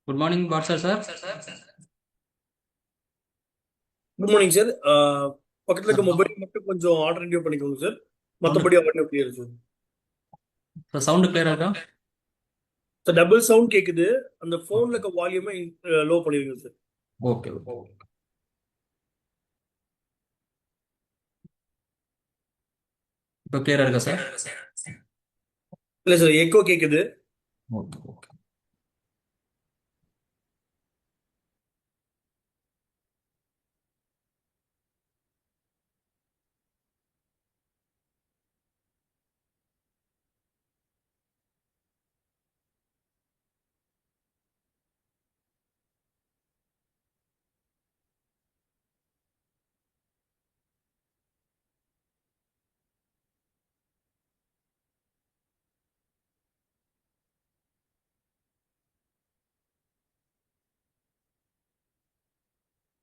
Good morning, Barsar sir. Good morning sir. பக்கத்துல இருக்க mobile மட்டும் கொஞ்சம் ஆல்டர்னேட்டிவ் பண்ணிக்கோங்க சார். Sound மற்றபடி audio clear sir. sound clear இருக்கா? சார் டபுள் சவுண்ட் கேக்குது. அந்த போன்ல இருக்க வால்யூமை லோ பண்ணிருங்க சார். Okay okay. இப்போ கிளியரா இருக்கா சார்? இல்ல சார், எக்கோ கேக்குது. Okay okay.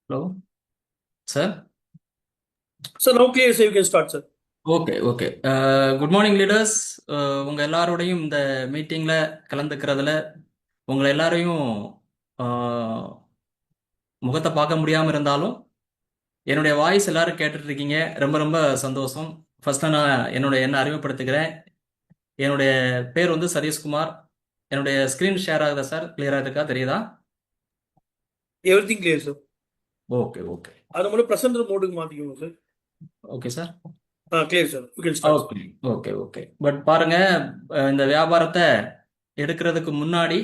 Hello sir. Sir no clear sir, you can start sir. Okay okay. Good morning leaders. உங்கள் எல்லாரோடையும் இந்த மீட்டிங்கில் கலந்துக்கிறதுல உங்களை எல்லாரையும் முகத்தை பார்க்க முடியாமல் இருந்தாலும் என்னுடைய வாய்ஸ் எல்லாரும் கேட்டுட்டு இருக்கீங்க. ரொம்ப ரொம்ப சந்தோஷம். ஃபர்ஸ்ட் நான் என்ன அறிமுகப்படுத்திக்கிறேன். என்னுடைய பேர் வந்து சதீஷ்குமார். என்னுடைய ஸ்க்ரீன் ஷேர் ஆகுதா சார்? கிளியராக இருக்கா? தெரியுதா? Everything clear sir. Okay okay. அதை மட்டும் பிரசன்ட் மோடுக்கு மாத்திக்கோங்க sir. Okay sir. Clear sir, you can start sir. Okay okay okay. But பாருங்க, இந்த வியாபாரத்தை எடுக்கிறதுக்கு முன்னாடி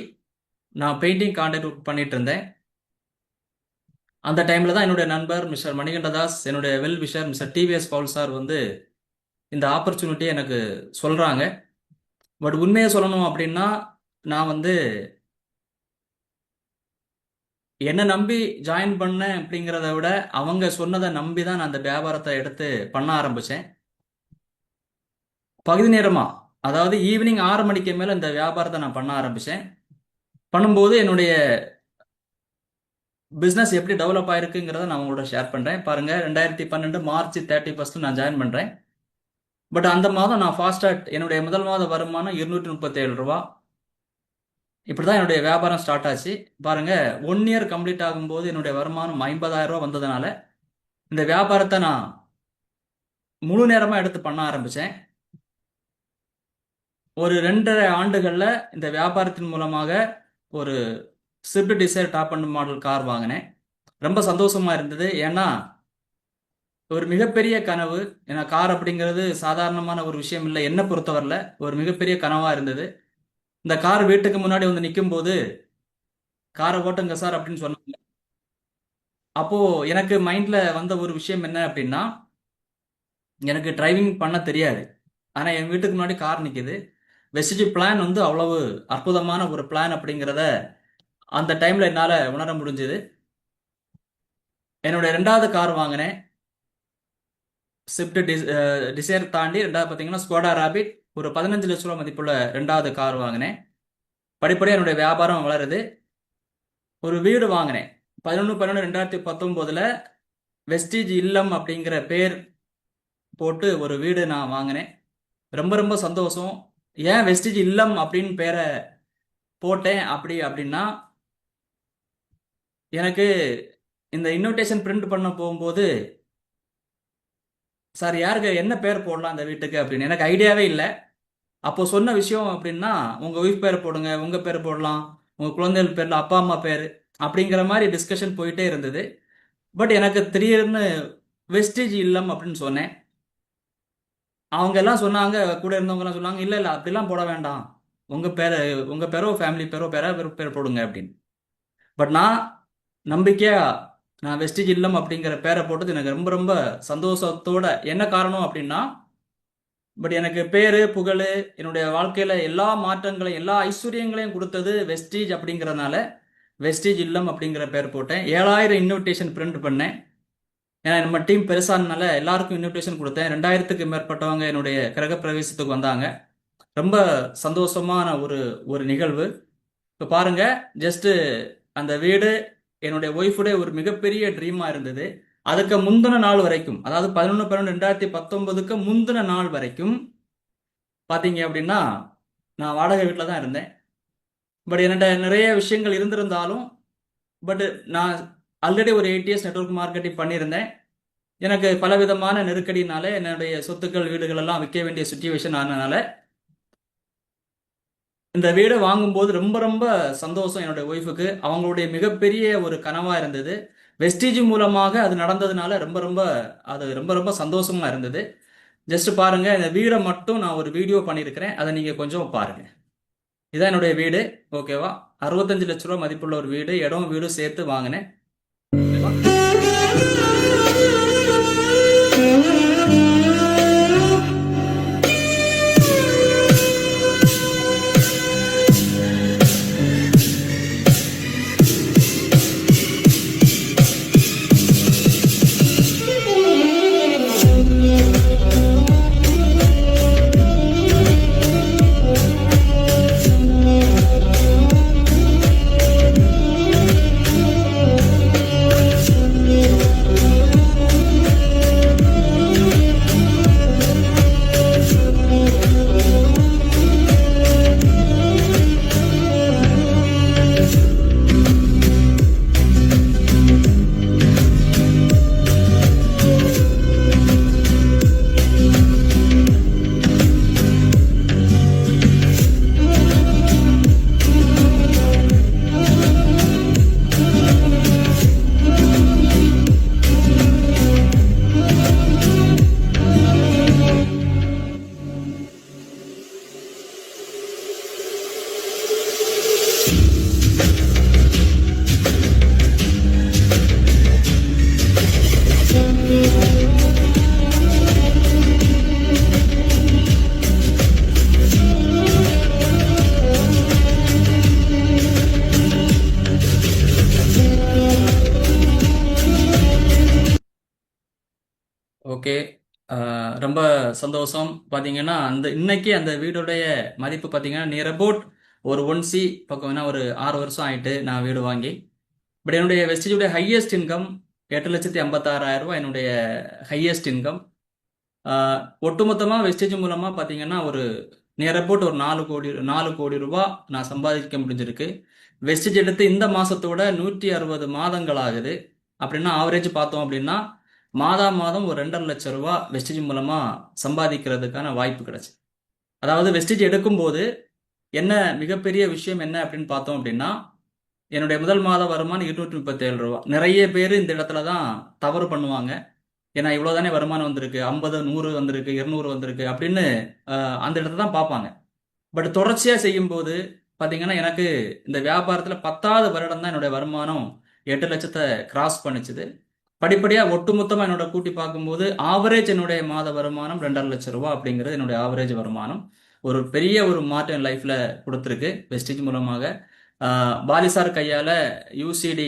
நான் பெயிண்டிங் கான்ட்ராக்ட் பண்ணிட்டு இருந்தேன். அந்த டைம்ல தான் என்னுடைய நண்பர் மிஸ்டர் மணிகண்டதாஸ், என்னுடைய well wisher mister TVS Paul sir வந்து இந்த ஆப்பர்ச்சுனிட்டியை எனக்கு சொல்றாங்க. பட் உண்மையை சொல்லணும் அப்படின்னா, நான் வந்து என்னை நம்பி ஜாயின் பண்ணேன் அப்படிங்கிறத விட அவங்க சொன்னதை நம்பி தான் நான் அந்த வியாபாரத்தை எடுத்து பண்ண ஆரம்பிச்சேன். பகுதி நேரமா, அதாவது ஈவினிங் 6 மணிக்கு மேல இந்த வியாபாரத்தை நான் பண்ண ஆரம்பிச்சேன். பண்ணும்போது என்னுடைய பிஸ்னஸ் எப்படி டெவலப் ஆயிருக்குங்கிறத நான் உங்களோட ஷேர் பண்றேன். பாருங்க, 2012 மார்ச் 31 நான் ஜாயின் பண்றேன். பட் அந்த மாதம் நான் ஃபாஸ்டாக என்னுடைய முதல் மாத வருமானம் 237 ரூபா. இப்படிதான் என்னுடைய வியாபாரம் ஸ்டார்ட் ஆச்சு. பாருங்க, 1 இயர் கம்ப்ளீட் ஆகும்போது என்னுடைய வருமானம் 50,000 ரூபா வந்ததுனால இந்த வியாபாரத்தை நான் முழு நேரமா எடுத்து பண்ண ஆரம்பிச்சேன். ஒரு 2.5 ஆண்டுகள்ல இந்த வியாபாரத்தின் மூலமாக ஒரு Swift desire top and model car வாங்கினேன். ரொம்ப சந்தோஷமா இருந்தது. ஏன்னா ஒரு மிகப்பெரிய கனவு. ஏன்னா கார் அப்படிங்கிறது சாதாரணமான ஒரு விஷயம் இல்லை, என்னை பொறுத்தவரையில் ஒரு மிகப்பெரிய கனவா இருந்தது. இந்த கார் வீட்டுக்கு முன்னாடி வந்து நிற்கும் போது காரை ஓட்டுங்க சார் அப்படின்னு சொன்னாங்க. அப்போ எனக்கு மைண்ட்ல வந்த ஒரு விஷயம் என்ன அப்படின்னா, எனக்கு டிரைவிங் பண்ண தெரியாது. ஆனா என் வீட்டுக்கு முன்னாடி கார் நிக்குது. வெஸ்டிஜ் பிளான் வந்து அவ்வளவு அற்புதமான ஒரு பிளான் அப்படிங்கிறத அந்த டைம்ல என்னால உணர முடிஞ்சது. என்னுடைய 2வது கார் வாங்கினேன். ஸ்விஃப்ட் டிசைர் தாண்டி 2வது பார்த்தீங்கன்னா ஸ்கோடா ராபிட். ஒரு 15 லட்ச ரூபா மதிப்புள்ள 2வது கார் வாங்கினேன். படிப்படியாக என்னுடைய வியாபாரம் வளருது. ஒரு வீடு வாங்கினேன் 11/12/2019 வெஸ்டிஜ் இல்லம் அப்படிங்கிற பேர் போட்டு ஒரு வீடு நான் வாங்கினேன். ரொம்ப ரொம்ப சந்தோஷம். ஏன் வெஸ்டிஜ் இல்லம் அப்படின்னு பேரை போட்டேன் அப்படின்னா, எனக்கு இந்த இன்விடேஷன் பிரிண்ட் பண்ண போகும்போது, சார் யாருக்கு என்ன பேர் போடலாம் அந்த வீட்டுக்கு அப்படின்னு எனக்கு ஐடியாவே இல்லை. அப்போ சொன்ன விஷயம் அப்படின்னா, உங்க ஒய்ஃப் பேர் போடுங்க, உங்க பேர் போடலாம், உங்க குழந்தைகள் பேர்ல அப்பா அம்மா பேர் அப்படிங்கிற மாதிரி டிஸ்கஷன் போயிட்டே இருந்தது. பட் எனக்கு திடீர்னு வெஸ்டிஜ் இல்லம் அப்படின்னு சொன்னேன். அவங்க எல்லாம் சொன்னாங்க, கூட இருந்தவங்க எல்லாம் சொன்னாங்க, இல்ல இல்ல அப்படிலாம் போட வேண்டாம், உங்க பேரை உங்க பேரோ ஃபேமிலி பேரோ பேர் போடுங்க அப்படின்னு. பட் நான் நம்பிக்கையா நான் வெஸ்டிஜ் இல்லம் அப்படிங்கிற பேரை போட்டது எனக்கு ரொம்ப ரொம்ப சந்தோஷத்தோட. என்ன காரணம் அப்படின்னா, பட் எனக்கு பேரு புகழ் என்னுடைய வாழ்க்கையில எல்லா மாற்றங்களையும் எல்லா ஐஸ்வர்யங்களையும் கொடுத்தது வெஸ்டீஜ் அப்படிங்கிறதுனால வெஸ்டீஜ் இல்லம் அப்படிங்கிற பேர் போட்டேன். 7,000 இன்விடேஷன் பிரிண்ட் பண்ணேன். ஏன்னா நம்ம டீம் பெருசானால எல்லாருக்கும் இன்விடேஷன் கொடுத்தேன். 2,000க்கு மேற்பட்டவங்க என்னுடைய கிரக பிரவேசத்துக்கு வந்தாங்க. ரொம்ப சந்தோஷமான ஒரு ஒரு நிகழ்வு. இப்போ பாருங்க, ஜஸ்ட் அந்த வீடு என்னுடைய ஒய்ஃபுடைய ஒரு மிகப்பெரிய ட்ரீமா இருந்தது. அதுக்கு முந்தின நாள் வரைக்கும், அதாவது 11/12/2019க்கு முந்தின நாள் வரைக்கும் பார்த்தீங்க அப்படின்னா நான் வாடகை வீட்டில் தான் இருந்தேன். பட் என்கிட்ட நிறைய விஷயங்கள் இருந்திருந்தாலும் பட் நான் ஆல்ரெடி ஒரு 8 இயர்ஸ் நெட்வொர்க் மார்க்கெட்டிங் பண்ணியிருந்தேன். எனக்கு பலவிதமான நெருக்கடினால என்னுடைய சொத்துக்கள் வீடுகள் எல்லாம் விற்க வேண்டிய சுச்சுவேஷன் ஆனதுனால இந்த வீடை வாங்கும்போது ரொம்ப ரொம்ப சந்தோஷம் என்னுடைய ஒய்ஃபுக்கு. அவங்களுடைய மிகப்பெரிய ஒரு கனவா இருந்தது. வெஸ்டீஜ் மூலமாக அது நடந்ததுனால ரொம்ப ரொம்ப சந்தோஷமா இருந்தது. ஜஸ்ட் பாருங்க, இந்த வீடை மட்டும் நான் ஒரு வீடியோ பண்ணியிருக்கிறேன். அதை நீங்க கொஞ்சம் பாருங்க. இதான் என்னுடைய வீடு. ஓகேவா? 65 லட்ச ரூபா மதிப்புள்ள ஒரு வீடு. இடம் வீடும் சேர்த்து வாங்கினேன். ஓகேவா? ஓகே. ரொம்ப சந்தோஷம். பார்த்தீங்கன்னா இன்னைக்கு அந்த வீடுடைய மதிப்பு பார்த்தீங்கன்னா நியர் அபவுட் ஒரு 1C பக்கம், ஒரு 6 வருஷம் ஆயிட்டு நான் வீடு வாங்கி. பட் என்னுடைய வெஸ்டேஜுடைய ஹையஸ்ட் இன்கம் 8,56,000 ரூபாய் என்னுடைய ஹையஸ்ட் இன்கம். ஒட்டுமொத்தமாக வெஸ்டேஜ் மூலமாக பார்த்தீங்கன்னா ஒரு நியர் அபவுட் ஒரு 4 கோடி ரூபாய் நான் சம்பாதிக்க முடிஞ்சிருக்கு. வெஸ்டேஜ் எடுத்து இந்த மாதத்தோட 160 மாதங்கள் ஆகுது. அப்படின்னா ஆவரேஜ் பார்த்தோம் அப்படின்னா மாதம் ஒரு 2.5 லட்சம் ரூபாய் வெஸ்டேஜ் மூலமாக சம்பாதிக்கிறதுக்கான வாய்ப்பு கிடைச்சு. அதாவது வெஸ்டேஜ் எடுக்கும்போது என்ன மிகப்பெரிய விஷயம் என்ன அப்படின்னு பார்த்தோம் அப்படின்னா, என்னுடைய முதல் மாத வருமானம் 237 ரூபா. நிறைய பேர் இந்த இடத்துல தான் தவறு பண்ணுவாங்க. ஏன்னா இவ்வளோதானே வருமானம் வந்திருக்கு, 50 100 வந்திருக்கு, 200 வந்திருக்கு அப்படின்னு அந்த இடத்த தான் பார்ப்பாங்க. பட் தொடர்ச்சியாக செய்யும்போது பார்த்தீங்கன்னா எனக்கு இந்த வியாபாரத்தில் 10வது வருடம் தான் என்னுடைய வருமானம் 8 லட்சத்தை கிராஸ் பண்ணிச்சுது. படிப்படியாக ஒட்டுமொத்தமாக என்னோட கூட்டி பார்க்கும்போது ஆவரேஜ் என்னுடைய மாத வருமானம் 2.5 லட்சம் ரூபா அப்படிங்கிறது என்னுடைய ஆவரேஜ் வருமானம். ஒரு பெரிய ஒரு மாற்றம் என் லைஃப்பில் கொடுத்துருக்கு வெஸ்டேஜ் மூலமாக. பாலிசார் கையால் UCD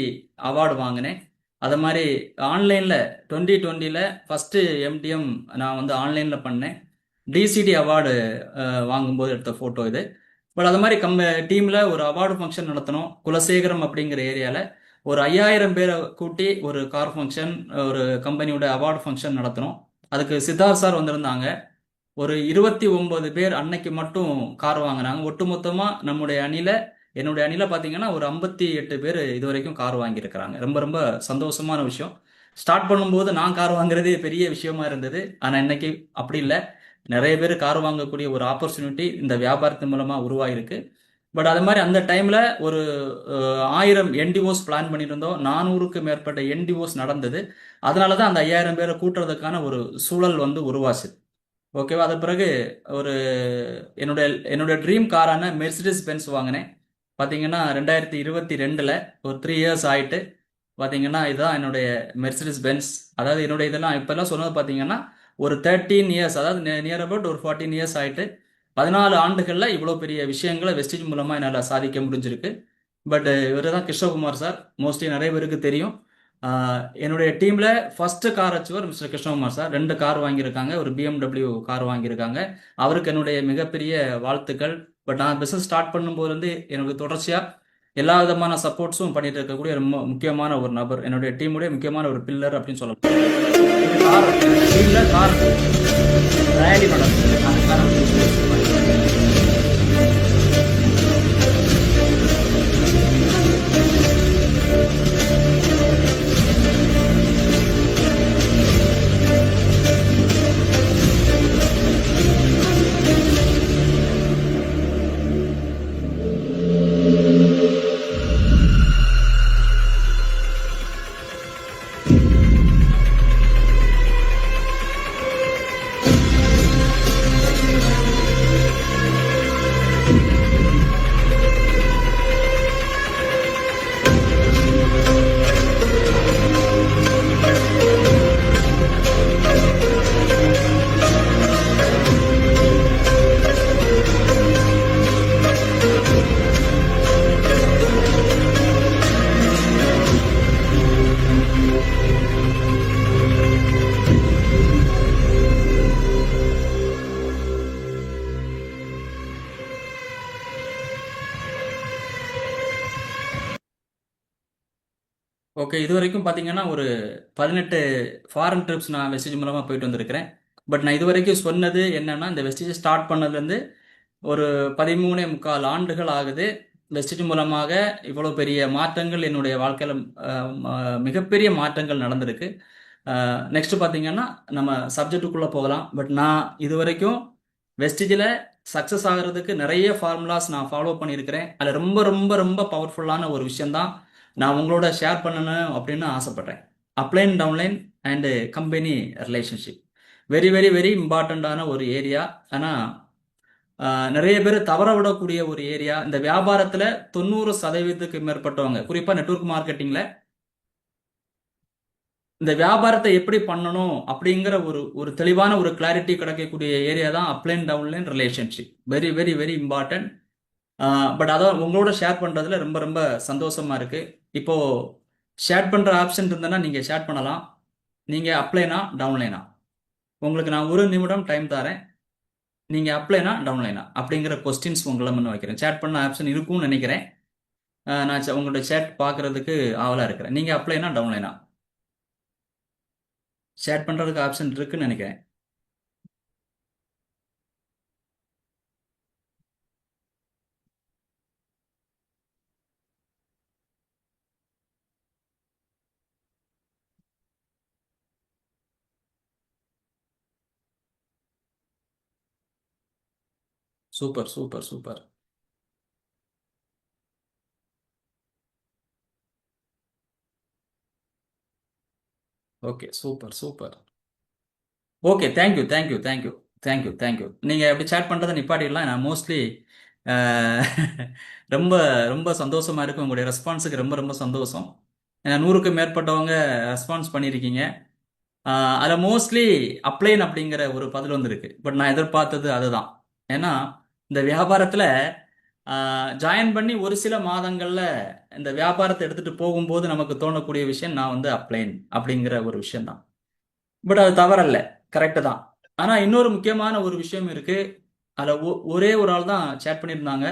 அவார்டு வாங்கினேன். அது மாதிரி ஆன்லைனில் 2020 ஃபஸ்ட்டு MTM நான் வந்து ஆன்லைனில் பண்ணேன். DCD அவார்டு வாங்கும்போது எடுத்த ஃபோட்டோ இது. பட் அது மாதிரி டீமில் ஒரு அவார்டு ஃபங்க்ஷன் நடத்தினோம் குலசேகரம் அப்படிங்கிற ஏரியாவில். ஒரு 5000 பேரை கூட்டி ஒரு கார் ஃபங்க்ஷன், ஒரு கம்பெனியோட அவார்டு ஃபங்க்ஷன் நடத்தினோம். அதுக்கு சித்தார்த் சார் வந்திருந்தாங்க. ஒரு 29 பேர் அன்னைக்கு மட்டும் கார் வாங்கினாங்க. ஒட்டுமொத்தமாக என்னுடைய அணியில் பார்த்தீங்கன்னா ஒரு 58 பேர் இது வரைக்கும் கார் வாங்கியிருக்கிறாங்க. ரொம்ப ரொம்ப சந்தோஷமான விஷயம். ஸ்டார்ட் பண்ணும்போது நான் கார் வாங்குறதே பெரிய விஷயமா இருந்தது. ஆனால் இன்னைக்கு அப்படி இல்லை. நிறைய பேர் கார் வாங்கக்கூடிய ஒரு ஆப்பர்ச்சுனிட்டி இந்த வியாபாரத்தின் மூலமாக உருவாகிருக்கு. பட் அது மாதிரி அந்த டைமில் ஒரு 1000 NDOs பிளான் பண்ணியிருந்தோம். 400க்கு மேற்பட்ட NDOs நடந்தது. அதனால தான் அந்த 5000 பேரை கூட்டுறதுக்கான ஒரு சூழல் வந்து உருவாச்சு. ஓகேவா? அது பிறகு ஒரு என்னுடைய ட்ரீம் காரான மெர்சிடிஸ் பென்ஸ் வாங்கினேன். பார்த்தீங்கன்னா 2022 ஒரு 3 இயர்ஸ் ஆயிட்டு பார்த்தீங்கன்னா இதுதான் என்னுடைய மெர்சிடிஸ் பென்ஸ். அதாவது என்னுடைய இதெல்லாம் இப்போல்லாம் சொன்னது பார்த்தீங்கன்னா ஒரு 13 இயர்ஸ், அதாவது நியர் அபவுட் ஒரு 14 இயர்ஸ் ஆயிட்டு 14 ஆண்டுகளில் இவ்வளோ பெரிய விஷயங்களை வெஸ்டேஜ் மூலமாக என்னால் சாதிக்க முடிஞ்சிருக்கு. பட் இவர் தான் கிருஷ்ணகுமார் சார். மோஸ்ட்லி நிறைய பேருக்கு தெரியும். என்னுடைய டீமில் first car achiever mister Krishnakumar sir. 2 car வாங்கியிருக்காங்க. ஒரு BMW கார் வாங்கியிருக்காங்க. அவருக்கு என்னுடைய மிகப்பெரிய வாழ்த்துக்கள். பட் நான் பிஸ்னஸ் ஸ்டார்ட் பண்ணும்போது வந்து எனக்கு தொடர்ச்சியாக எல்லா விதமான சப்போர்ட்ஸும் பண்ணிட்டு இருக்கக்கூடிய ரொம்ப முக்கியமான ஒரு நபர், என்னுடைய டீமுடைய முக்கியமான ஒரு பில்லர் அப்படின்னு சொல்லலாம். கார் டீமில் கார் ரேலி நடக்குது. அந்த கார் ஓகே, இது வரைக்கும் பார்த்தீங்கன்னா ஒரு 18 ஃபாரின் ட்ரிப்ஸ் நான் வெஸ்டேஜ் மூலமாக போயிட்டு வந்திருக்கிறேன். பட் நான் இது வரைக்கும் சொன்னது என்னன்னா, இந்த வெஸ்டேஜ் ஸ்டார்ட் பண்ணதுலேருந்து ஒரு 13.25 ஆண்டுகள் ஆகுது. வெஸ்டேஜ் மூலமாக இவ்வளோ பெரிய மாற்றங்கள் என்னுடைய வாழ்க்கையில் மிகப்பெரிய மாற்றங்கள் நடந்திருக்கு. நெக்ஸ்ட் பார்த்தீங்கன்னா நம்ம சப்ஜெக்டுக்குள்ளே போகலாம். பட் நான் இது வரைக்கும் வெஸ்டேஜில் சக்ஸஸ் ஆகிறதுக்கு நிறைய ஃபார்முலாஸ் நான் ஃபாலோ பண்ணியிருக்கிறேன். அதில் ரொம்ப ரொம்ப ரொம்ப பவர்ஃபுல்லான ஒரு விஷயந்தான் நான் உங்களோட ஷேர் பண்ணணும் அப்படின்னு ஆசைப்பட்றேன். Upline downline and company relationship very very very இம்பார்ட்டண்ட்டான ஒரு ஏரியா. ஆனால் நிறைய பேர் தவற விடக்கூடிய ஒரு ஏரியா. இந்த வியாபாரத்தில் 90% மேற்பட்டவங்க, குறிப்பாக நெட்வொர்க் மார்க்கெட்டிங்கில் இந்த வியாபாரத்தை எப்படி பண்ணணும் அப்படிங்கிற ஒரு ஒரு தெளிவான ஒரு கிளாரிட்டி கிடைக்கக்கூடிய ஏரியா தான் upline downline relationship. Very very very important. But அதை உங்களோட ஷேர் பண்ணுறதுல ரொம்ப ரொம்ப சந்தோஷமா இருக்கு. இப்போ ஷேர் பண்ணுற ஆப்ஷன் இருந்ததுன்னா நீங்கள் ஷேர் பண்ணலாம். நீங்கள் அப்ளைனா டவுன்லைனா, உங்களுக்கு நான் 1 நிமிடம் டைம் தரேன். நீங்கள் அப்ளைனா டவுன்லைனா அப்படிங்கிற கொஸ்டின்ஸ் உங்களை முன்ன வைக்கிறேன். சேட் பண்ண ஆப்ஷன் இருக்கும்னு நினைக்கிறேன். நான் உங்களோட சேட் பார்க்கறதுக்கு ஆவலாக இருக்கிறேன். நீங்கள் அப்ளைனா டவுன்லைனா, சேட் பண்ணுறதுக்கு ஆப்ஷன் இருக்குன்னு நினைக்கிறேன். Super super super. Okay, super super. Okay, thank you thank you thank you thank you thank you. நீங்கள் எப்படி சேட் பண்ணுறதை நிப்பாட்டிடலாம். நான் மோஸ்ட்லி ரொம்ப ரொம்ப சந்தோஷமா இருக்கு. உங்களுடைய ரெஸ்பான்ஸுக்கு ரொம்ப ரொம்ப சந்தோஷம். ஏன்னா 100க்கும் மேற்பட்டவங்க ரெஸ்பான்ஸ் பண்ணியிருக்கீங்க. அதில் மோஸ்ட்லி அப்ளைன் அப்படிங்கிற ஒரு பதில் வந்திருக்கு. பட் நான் எதிர்பார்த்தது அதுதான். ஏன்னா இந்த வியாபாரத்தில் ஜாயின் பண்ணி ஒரு சில மாதங்களில் இந்த வியாபாரத்தை எடுத்துகிட்டு போகும்போது நமக்கு தோணக்கூடிய விஷயம் நான் வந்து அப்ளைன் அப்படிங்கிற ஒரு விஷயம்தான். பட் அது தவறல்ல, கரெக்டு தான். ஆனால் இன்னொரு முக்கியமான ஒரு விஷயம் இருக்கு. அதில் ஒரே ஒரு ஆள் தான் சேட் பண்ணியிருந்தாங்க.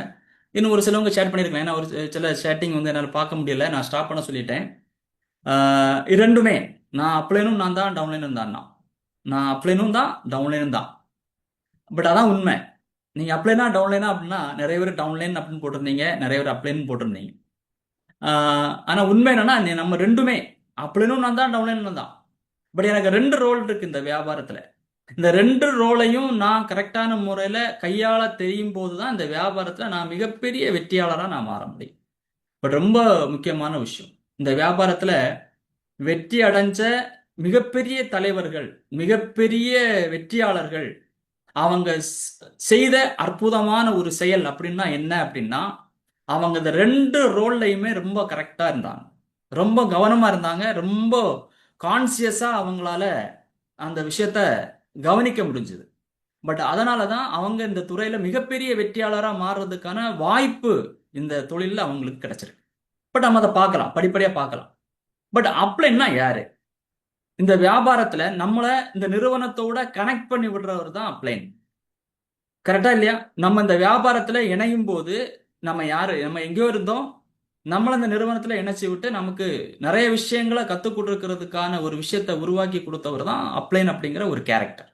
இன்னும் ஒரு சிலவங்க சேட் பண்ணியிருக்கலாம். ஏன்னா ஒரு சில சேட்டிங் வந்து என்னால் பார்க்க முடியல, நான் ஸ்டாப் பண்ண சொல்லிட்டேன். இரண்டுமே, நான் அப்ளைனும் நான் தான், டவுன்லைனும் தான். நான் அப்ளைனும் தான், டவுன்லைனும் தான். பட் அதான் உண்மை. நீங்க அப்ளைனா டவுன்லைனா அப்படின்னா நிறைய பேர் டவுன்லைன் அப்படின்னு போட்டிருந்தீங்க, நிறைய பேர் அப்ளைன் போட்டிருந்தீங்க. ஆனா உண்மை என்னன்னா நம்ம ரெண்டுமே, அப்ளைனும் நான் தான், டவுன்லைனும் நான் தான். பட் எனக்கு 2 ரோல் இருக்கு இந்த வியாபாரத்துல. இந்த 2 ரோலையும் நான் கரெக்டான முறையில கையாள தெரியும் போது தான் இந்த வியாபாரத்துல நான் மிகப்பெரிய வெற்றியாளராக நான் மாற முடியும். பட் ரொம்ப முக்கியமான விஷயம், இந்த வியாபாரத்துல வெற்றி அடைஞ்ச மிகப்பெரிய தலைவர்கள், மிகப்பெரிய வெற்றியாளர்கள், அவங்க செய்த அற்புதமான ஒரு செயல் அப்படின்னா என்ன அப்படின்னா, அவங்க இந்த 2 ரோல்லையுமே ரொம்ப கரெக்டா இருந்தாங்க, ரொம்ப கவனமா இருந்தாங்க, ரொம்ப கான்சியஸா அவங்களால அந்த விஷயத்த கவனிக்க முடிஞ்சது. பட் அதனால தான் அவங்க இந்த துறையில மிகப்பெரிய வெற்றியாளரா மாறுறதுக்கான வாய்ப்பு இந்த தொழிலில் அவங்களுக்கு கிடைச்சிருக்கு. பட் நம்ம அதை பார்க்கலாம், படிப்படியா பார்க்கலாம். பட் அப்ளைன்னா யாரு? இந்த வியாபாரத்துல நம்மள இந்த நிறுவனத்தோட கனெக்ட் பண்ணி விடுறவர் தான் அப்ளைன். கரெக்டா இல்லையா? நம்ம இந்த வியாபாரத்துல இணையும் போது நம்ம யாரு? நம்ம எங்கேயோ இருந்தோம், நம்மள இந்த நிறுவனத்துல இணைச்சி விட்டு நமக்கு நிறைய விஷயங்களை கத்துக் கொடுக்கறதுக்கான ஒரு விஷயத்தை உருவாக்கி கொடுத்தவர் தான் அப்ளைன் அப்படிங்கிற ஒரு கேரக்டர்.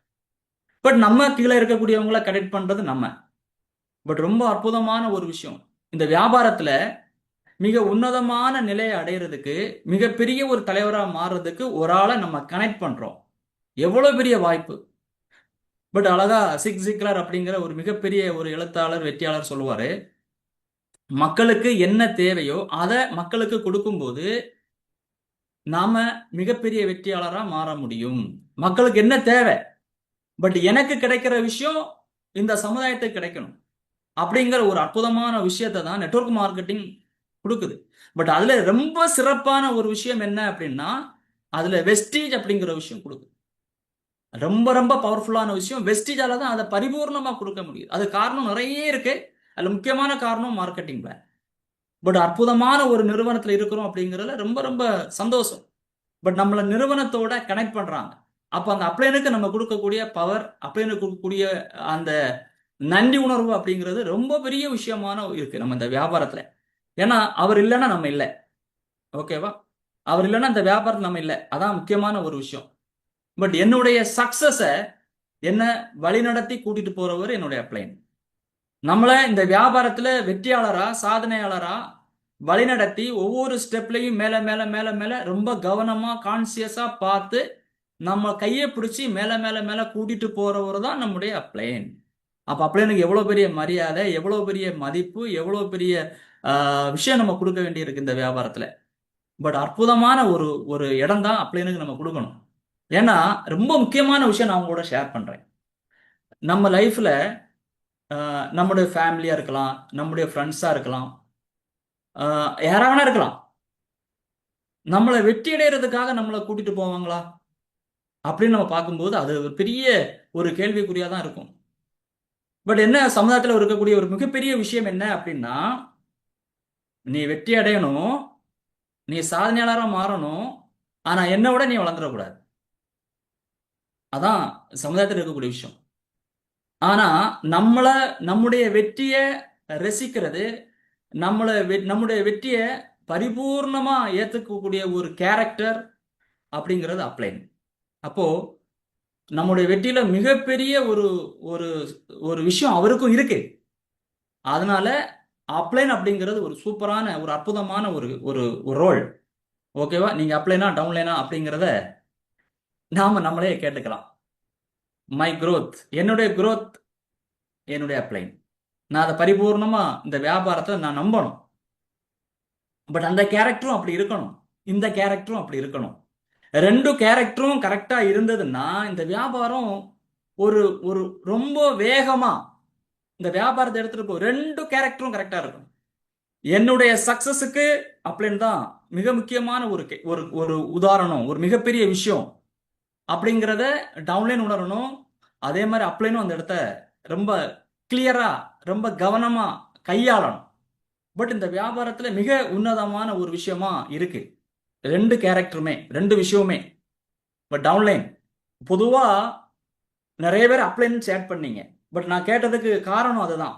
பட் நம்ம கீழே இருக்கக்கூடியவங்களை கனெக்ட் பண்றது நம்ம. பட் ரொம்ப அற்புதமான ஒரு விஷயம், இந்த வியாபாரத்துல மிக உன்னதமான நிலையை அடையிறதுக்கு, மிகப்பெரிய ஒரு தலைவராக மாறுறதுக்கு ஒரு ஆளை நம்ம கனெக்ட் பண்றோம். எவ்வளவு பெரிய வாய்ப்பு! பட் அழகா சிக் ஜிக்லர் அப்படிங்கிற ஒரு மிகப்பெரிய ஒரு எழுத்தாளர், வெற்றியாளர் சொல்லுவாரு, மக்களுக்கு என்ன தேவையோ அதை மக்களுக்கு கொடுக்கும்போது நாம மிகப்பெரிய வெற்றியாளராக மாற முடியும். மக்களுக்கு என்ன தேவை, பட் எனக்கு கிடைக்கிற விஷயம் இந்த சமுதாயத்துக்கு கிடைக்கணும் அப்படிங்கிற ஒரு அற்புதமான விஷயத்தை தான் நெட்வொர்க் மார்க்கெட்டிங் கொடுக்குது. பட் அதுல ரொம்ப சிறப்பான ஒரு விஷயம் என்ன அப்படின்னா, அதுல வெஸ்டீஜ் அப்படிங்கிற விஷயம் கொடுக்குது. ரொம்ப ரொம்ப பவர்ஃபுல்லான விஷயம். வெஸ்டீஜால தான் அதை பரிபூர்ணமா கொடுக்க முடியுது. அது காரணம் நிறைய இருக்கு. அதுல முக்கியமான காரணம் மார்க்கெட்டிங் பிளான். பட் அற்புதமான ஒரு நிறுவனத்துல இருக்கிறோம் அப்படிங்கிறதுல ரொம்ப ரொம்ப சந்தோஷம். பட் நம்மள நிறுவனத்தோட கனெக்ட் பண்றாங்க. அப்ப அந்த அப்ளைனுக்கு நம்ம கொடுக்கக்கூடிய பவர், அப்ளைனுக்கு கொடுக்கக்கூடிய அந்த நன்றி உணர்வு அப்படிங்கிறது ரொம்ப பெரிய விஷயமான இருக்கு நம்ம இந்த வியாபாரத்துல. ஏன்னா அவர் இல்லைன்னா நம்ம இல்லை. ஓகேவா? அவர் இல்லைன்னா அந்த வியாபாரத்தில் நம்ம இல்லை. அதான் முக்கியமான ஒரு விஷயம். பட் என்னுடைய சக்சஸை என்ன வழிநடத்தி கூட்டிட்டு போறவர் என்னுடைய அப்ளைன். நம்மள இந்த வியாபாரத்துல வெற்றியாளரா சாதனையாளரா வழிநடத்தி ஒவ்வொரு ஸ்டெப்லையும் மேல மேல மேல மேல ரொம்ப கவனமா கான்சியஸா பார்த்து நம்ம கையை பிடிச்சி மேல மேல மேல கூட்டிட்டு போறவர் தான் நம்முடைய அப்ளைன். அப்ப அப்ளைனுக்கு எவ்வளவு பெரிய மரியாதை, எவ்வளவு பெரிய மதிப்பு, எவ்வளவு பெரிய விஷயம் நம்ம கொடுக்க வேண்டியிருக்கு இந்த வியாபாரத்துல. பட் அற்புதமான ஒரு ஒரு இடம் தான் அப்ளைனுக்கு நம்ம கொடுக்கணும். ஏன்னா ரொம்ப முக்கியமான விஷயம் நான் உங்களோட ஷேர் பண்றேன். நம்ம லைஃப்ல நம்முடைய ஃபேமிலியா இருக்கலாம், நம்முடைய ஃப்ரெண்ட்ஸா இருக்கலாம், யாரா வேணா இருக்கலாம். நம்மளை வெற்றி அடைகிறதுக்காக நம்மளை கூட்டிட்டு போவாங்களா அப்படின்னு நம்ம பார்க்கும்போது அது ஒரு பெரிய ஒரு கேள்விக்குறியா தான் இருக்கும். பட் என்ன சமுதாயத்தில் இருக்கக்கூடிய ஒரு மிகப்பெரிய விஷயம் என்ன அப்படின்னா, நீ வெற்றி அடையணும், நீ சாதனையாளராக மாறணும், ஆனா என்னை விட நீ வளர்ந்துடக்கூடாது. அதான் சமுதாயத்தில் இருக்கக்கூடிய விஷயம். ஆனா நம்முடைய வெற்றியை ரசிக்கிறது, நம்முடைய வெற்றியை பரிபூர்ணமா ஏத்துக்கக்கூடிய ஒரு கேரக்டர் அப்படிங்கிறது அப்ளைன். அப்போ நம்முடைய வெற்றியில மிகப்பெரிய ஒரு ஒரு ஒரு விஷயம் அவருக்கும் இருக்கு. அதனால அப்ளைன் அப்படிங்கிறது ஒரு சூப்பரான ஒரு அற்புதமான ஒரு ஒரு ரோல். ஓகேவா? நீங்க அப்ளைனா டவுன்லைனா அப்படிங்கிறத நாம நம்மளே கேட்டுக்கலாம். மை growth, என்னுடைய growth, என்னுடைய அப்ளைன். நான் அதை பரிபூர்ணமா இந்த வியாபாரத்தை நான் நம்பணும். பட் அந்த கேரக்டரும் அப்படி இருக்கணும், இந்த கேரக்டரும் அப்படி இருக்கணும். ரெண்டு கேரக்டரும் கரெக்டா இருந்ததுன்னா இந்த வியாபாரம் ஒரு ஒரு ரொம்ப வேகமா இந்த வியாபாரத்தை எடுத்துட்டு போ. ரெண்டு கேரக்டரும் கரெக்டா இருக்கும். என்னுடைய சக்சஸுக்கு அப்ளைன் தான் மிக முக்கியமான ஒரு ஒரு ஒரு உதாரணம், ஒரு மிகப்பெரிய விஷயம் அப்படிங்கிறத டவுன்லைன் உணரணும். அதே மாதிரி அப்ளைனும் அந்த இடத்த ரொம்ப கிளியரா ரொம்ப கவனமா கையாளணும். பட் இந்த வியாபாரத்துல மிக உன்னதமான ஒரு விஷயமா இருக்கு ரெண்டு கேரக்டருமே, ரெண்டு விஷயமே. பட் டவுன்லைன் பொதுவா நிறைய பேர் அப்ளைன் சேட் பண்ணீங்க. பட் நான் கேட்டதுக்கு காரணம் அதுதான்.